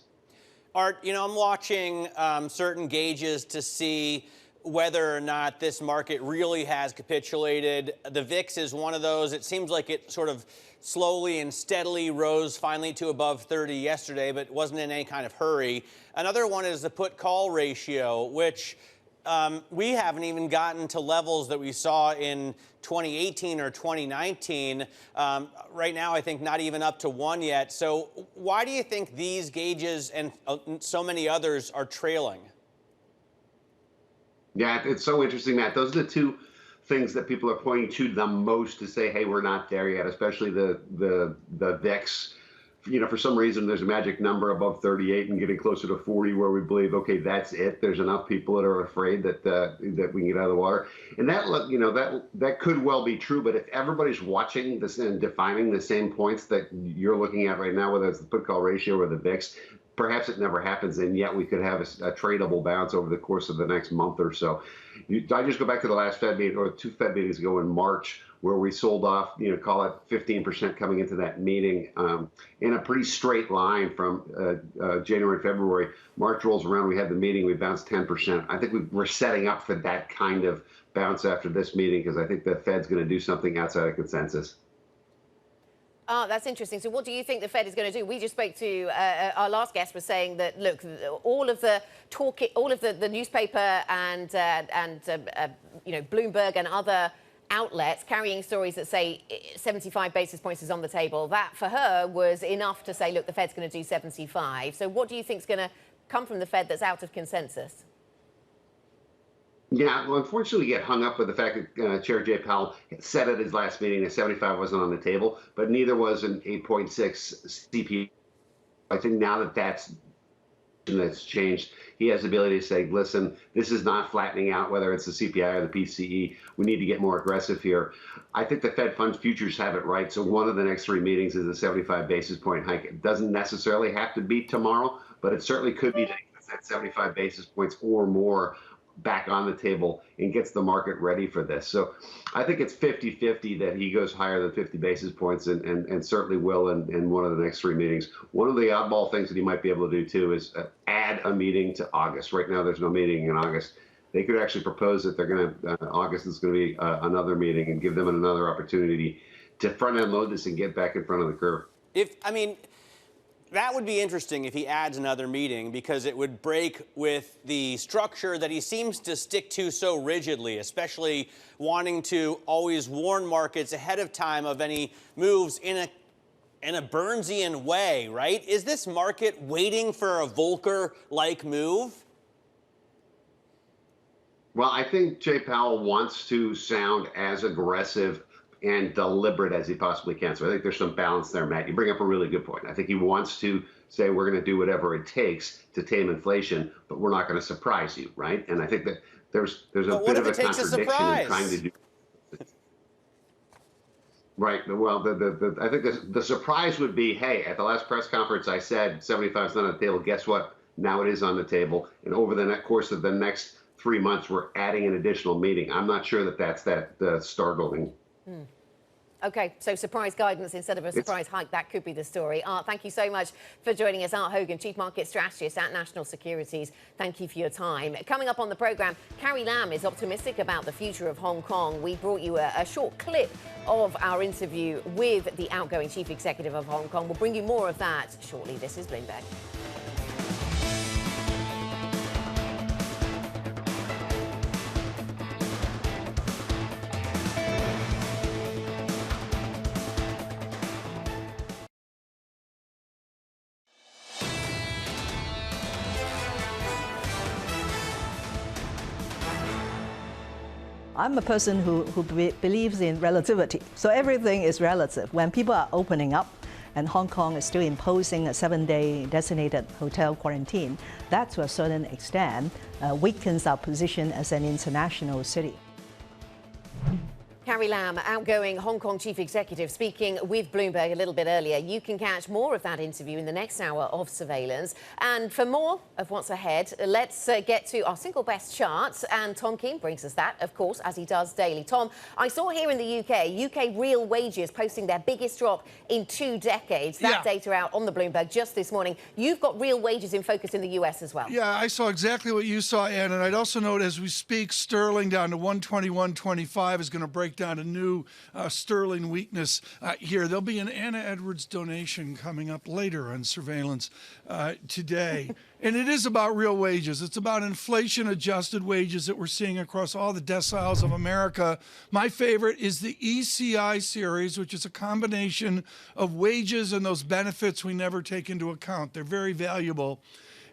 Speaker 23: Art, you know, I'm watching certain gauges to see whether or not this market really has capitulated. The VIX is one of those. It seems like it sort of slowly and steadily rose finally to above 30 yesterday, but wasn't in any kind of hurry. Another one is the put-call ratio, which we haven't even gotten to levels that we saw in 2018 or 2019. Right now, I think not even up to 1 yet. So why do you think these gauges and so many others are trailing?
Speaker 24: Yeah, it's so interesting, Matt. Those are the two things that people are pointing to the most to say, hey, we're not there yet, especially the VIX. You know, for some reason, there's a magic number above 38 and getting closer to 40 where we believe, okay, that's it. There's enough people that are afraid that that we can get out of the water. And that, you know, that could well be true. But if everybody's watching this and defining the same points that you're looking at right now, whether it's the put-call ratio or the VIX, perhaps it never happens, and yet we could have a tradable bounce over the course of the next month or so. I just go back to the last Fed meeting, or 2 Fed meetings ago in March, where we sold off, you know, call it 15% coming into that meeting in a pretty straight line from January, February. March rolls around, we had the meeting, we bounced 10%. I think we're setting up for that kind of bounce after this meeting because I think the Fed's going to do something outside of consensus.
Speaker 22: Oh, that's interesting. So what do you think the Fed is going to do? We just spoke to our last guest was saying that, look, all of the talk, all of the newspaper and you know, Bloomberg and other outlets carrying stories that say 75 basis points is on the table. That, for her, was enough to say, look, the Fed's going to do 75. So what do you think is going to come from the Fed that's out of consensus?
Speaker 24: Yeah, well, unfortunately, we get hung up with the fact that Chair Jay Powell said at his last meeting that 75 wasn't on the table, but neither was an 8.6 CPI. I think now that that's changed, he has the ability to say, listen, this is not flattening out, whether it's the CPI or the PCE. We need to get more aggressive here. I think the Fed funds futures have it right. So one of the next 3 meetings is a 75 basis point hike. It doesn't necessarily have to be tomorrow, but it certainly could be that 75 basis points or more back on the table and gets the market ready for this. So I think it's 50-50 that he goes higher than 50 basis points and certainly will in one of the next 3 meetings. One of the oddball things that he might be able to do too is add a meeting to August. Right now there's no meeting in August. They could actually propose that they're going to, August is going to be another meeting and give them another opportunity to front end load this and get back in front of the curve.
Speaker 23: That would be interesting if he adds another meeting, because it would break with the structure that he seems to stick to so rigidly, especially wanting to always warn markets ahead of time of any moves in a Burnsian way, right? Is this market waiting for a Volcker-like move?
Speaker 24: Well, I think Jay Powell wants to sound as aggressive and deliberate as he possibly can. So I think there's some balance there, Matt. You bring up a really good point. I think he wants to say we're going to do whatever it takes to tame inflation, but we're not going to surprise you, right? And I think that there's a bit of a contradiction in trying to do. Right. Well, I think the surprise would be, hey, at the last press conference, I said 75 is not on the table. Guess what? Now it is on the table. And over the course of the next 3 months, we're adding an additional meeting. I'm not sure that that's startling.
Speaker 22: Okay, so surprise guidance instead of a surprise hike, that could be the story. Art, thank you so much for joining us. Art Hogan, Chief Market Strategist at National Securities. Thank you for your time. Coming up on the programme, Carrie Lam is optimistic about the future of Hong Kong. We brought you a short clip of our interview with the outgoing Chief Executive of Hong Kong. We'll bring you more of that shortly. This is Bloomberg.
Speaker 14: I'm a person who believes in relativity. So everything is relative. When people are opening up, and Hong Kong is still imposing a 7-day designated hotel quarantine, that to a certain extent weakens our position as an international city.
Speaker 22: Carrie Lam, outgoing Hong Kong chief executive, speaking with Bloomberg a little bit earlier. You can catch more of that interview in the next hour of Surveillance. And for more of what's ahead, let's get to our single best charts. And Tom Keene brings us that, of course, as he does daily. Tom, I saw here in the UK real wages posting their biggest drop in 2 decades. That data out on the Bloomberg just this morning. You've got real wages in focus in the US as well.
Speaker 5: Yeah, I saw exactly what you saw, Ann. And I'd also note as we speak, sterling down to 121.25 is going to break down a new sterling weakness here. There'll be an Anna Edwards donation coming up later on Surveillance today. And it is about real wages. It's about inflation-adjusted wages that we're seeing across all the deciles of America. My favorite is the ECI series, which is a combination of wages and those benefits we never take into account. They're very valuable.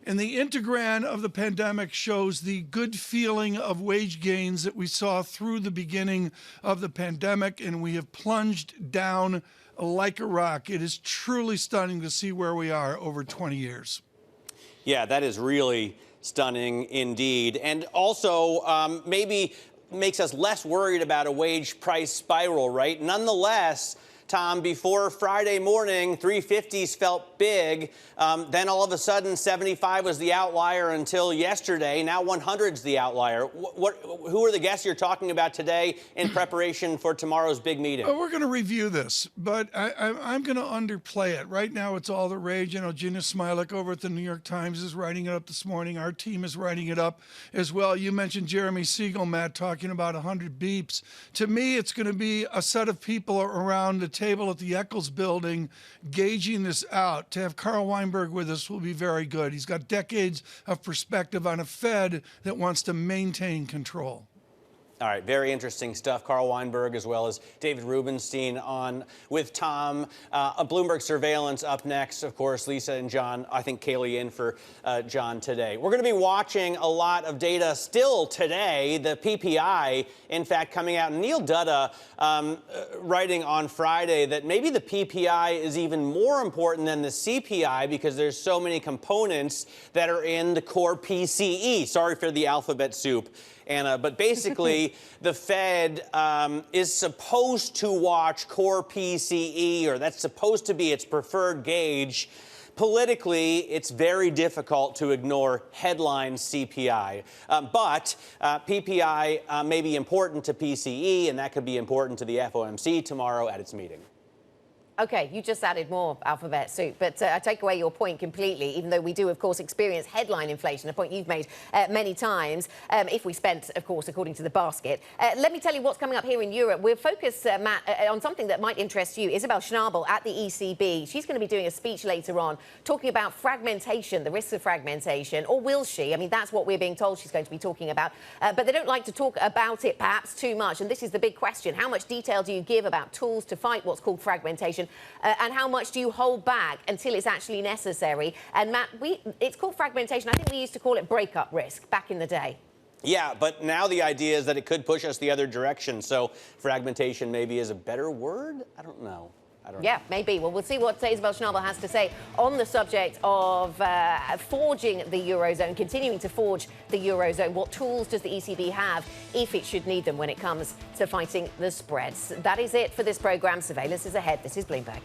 Speaker 5: And the integram of the pandemic shows the good feeling of wage gains that we saw through the beginning of the pandemic, and we have plunged down like a rock. It is truly stunning to see where we are over 20 years.
Speaker 23: Yeah, that is really stunning indeed. And also maybe makes us less worried about a wage price spiral, right? Nonetheless, Tom, before Friday morning, 350s felt big. Then all of a sudden, 75 was the outlier until yesterday. Now 100's the outlier. Who are the guests you're talking about today in preparation for tomorrow's big meeting?
Speaker 5: We're going to review this, but I'm going to underplay it. Right now, it's all the rage. You know, Gina Smilik over at the New York Times is writing it up this morning. Our team is writing it up as well. You mentioned Jeremy Siegel, Matt, talking about 100 beeps. To me, it's going to be a set of people around the table at the Eccles building gauging this out. To have Carl Weinberg with us will be very good. He's got decades of perspective on a Fed that wants to maintain control.
Speaker 23: All right, very interesting stuff. Carl Weinberg as well as David Rubenstein on with Tom. A Bloomberg Surveillance up next. Of course, Lisa and John. I think Kailey in for John today. We're going to be watching a lot of data still today. The PPI, in fact, coming out. Neil Dutta writing on Friday that maybe the PPI is even more important than the CPI because there's so many components that are in the core PCE. Sorry for the alphabet soup, Anna, but basically the Fed is supposed to watch core PCE, or that's supposed to be its preferred gauge. Politically, it's very difficult to ignore headline CPI. But PPI may be important to PCE, and that could be important to the FOMC tomorrow at its meeting.
Speaker 22: Okay, you just added more alphabet soup, but I take away your point completely, even though we do, of course, experience headline inflation, a point you've made many times, if we spent, of course, according to the basket. Let me tell you what's coming up here in Europe. We're focused, Matt, on something that might interest you. Isabel Schnabel at the ECB. She's going to be doing a speech later on talking about fragmentation, the risks of fragmentation, or will she? I mean, that's what we're being told she's going to be talking about. But they don't like to talk about it perhaps too much, and this is the big question. How much detail do you give about tools to fight what's called fragmentation? And how much do you hold back until it's actually necessary? And Matt, it's called fragmentation. I think we used to call it breakup risk back in the day.
Speaker 23: Yeah, but now the idea is that it could push us the other direction. So fragmentation maybe is a better word? I don't know.
Speaker 22: Yeah, maybe. Well, we'll see what Isabel Schnabel has to say on the subject of forging the Eurozone, continuing to forge the Eurozone. What tools does the ECB have if it should need them when it comes to fighting the spreads? That is it for this program. Surveillance is ahead. This is Bloomberg.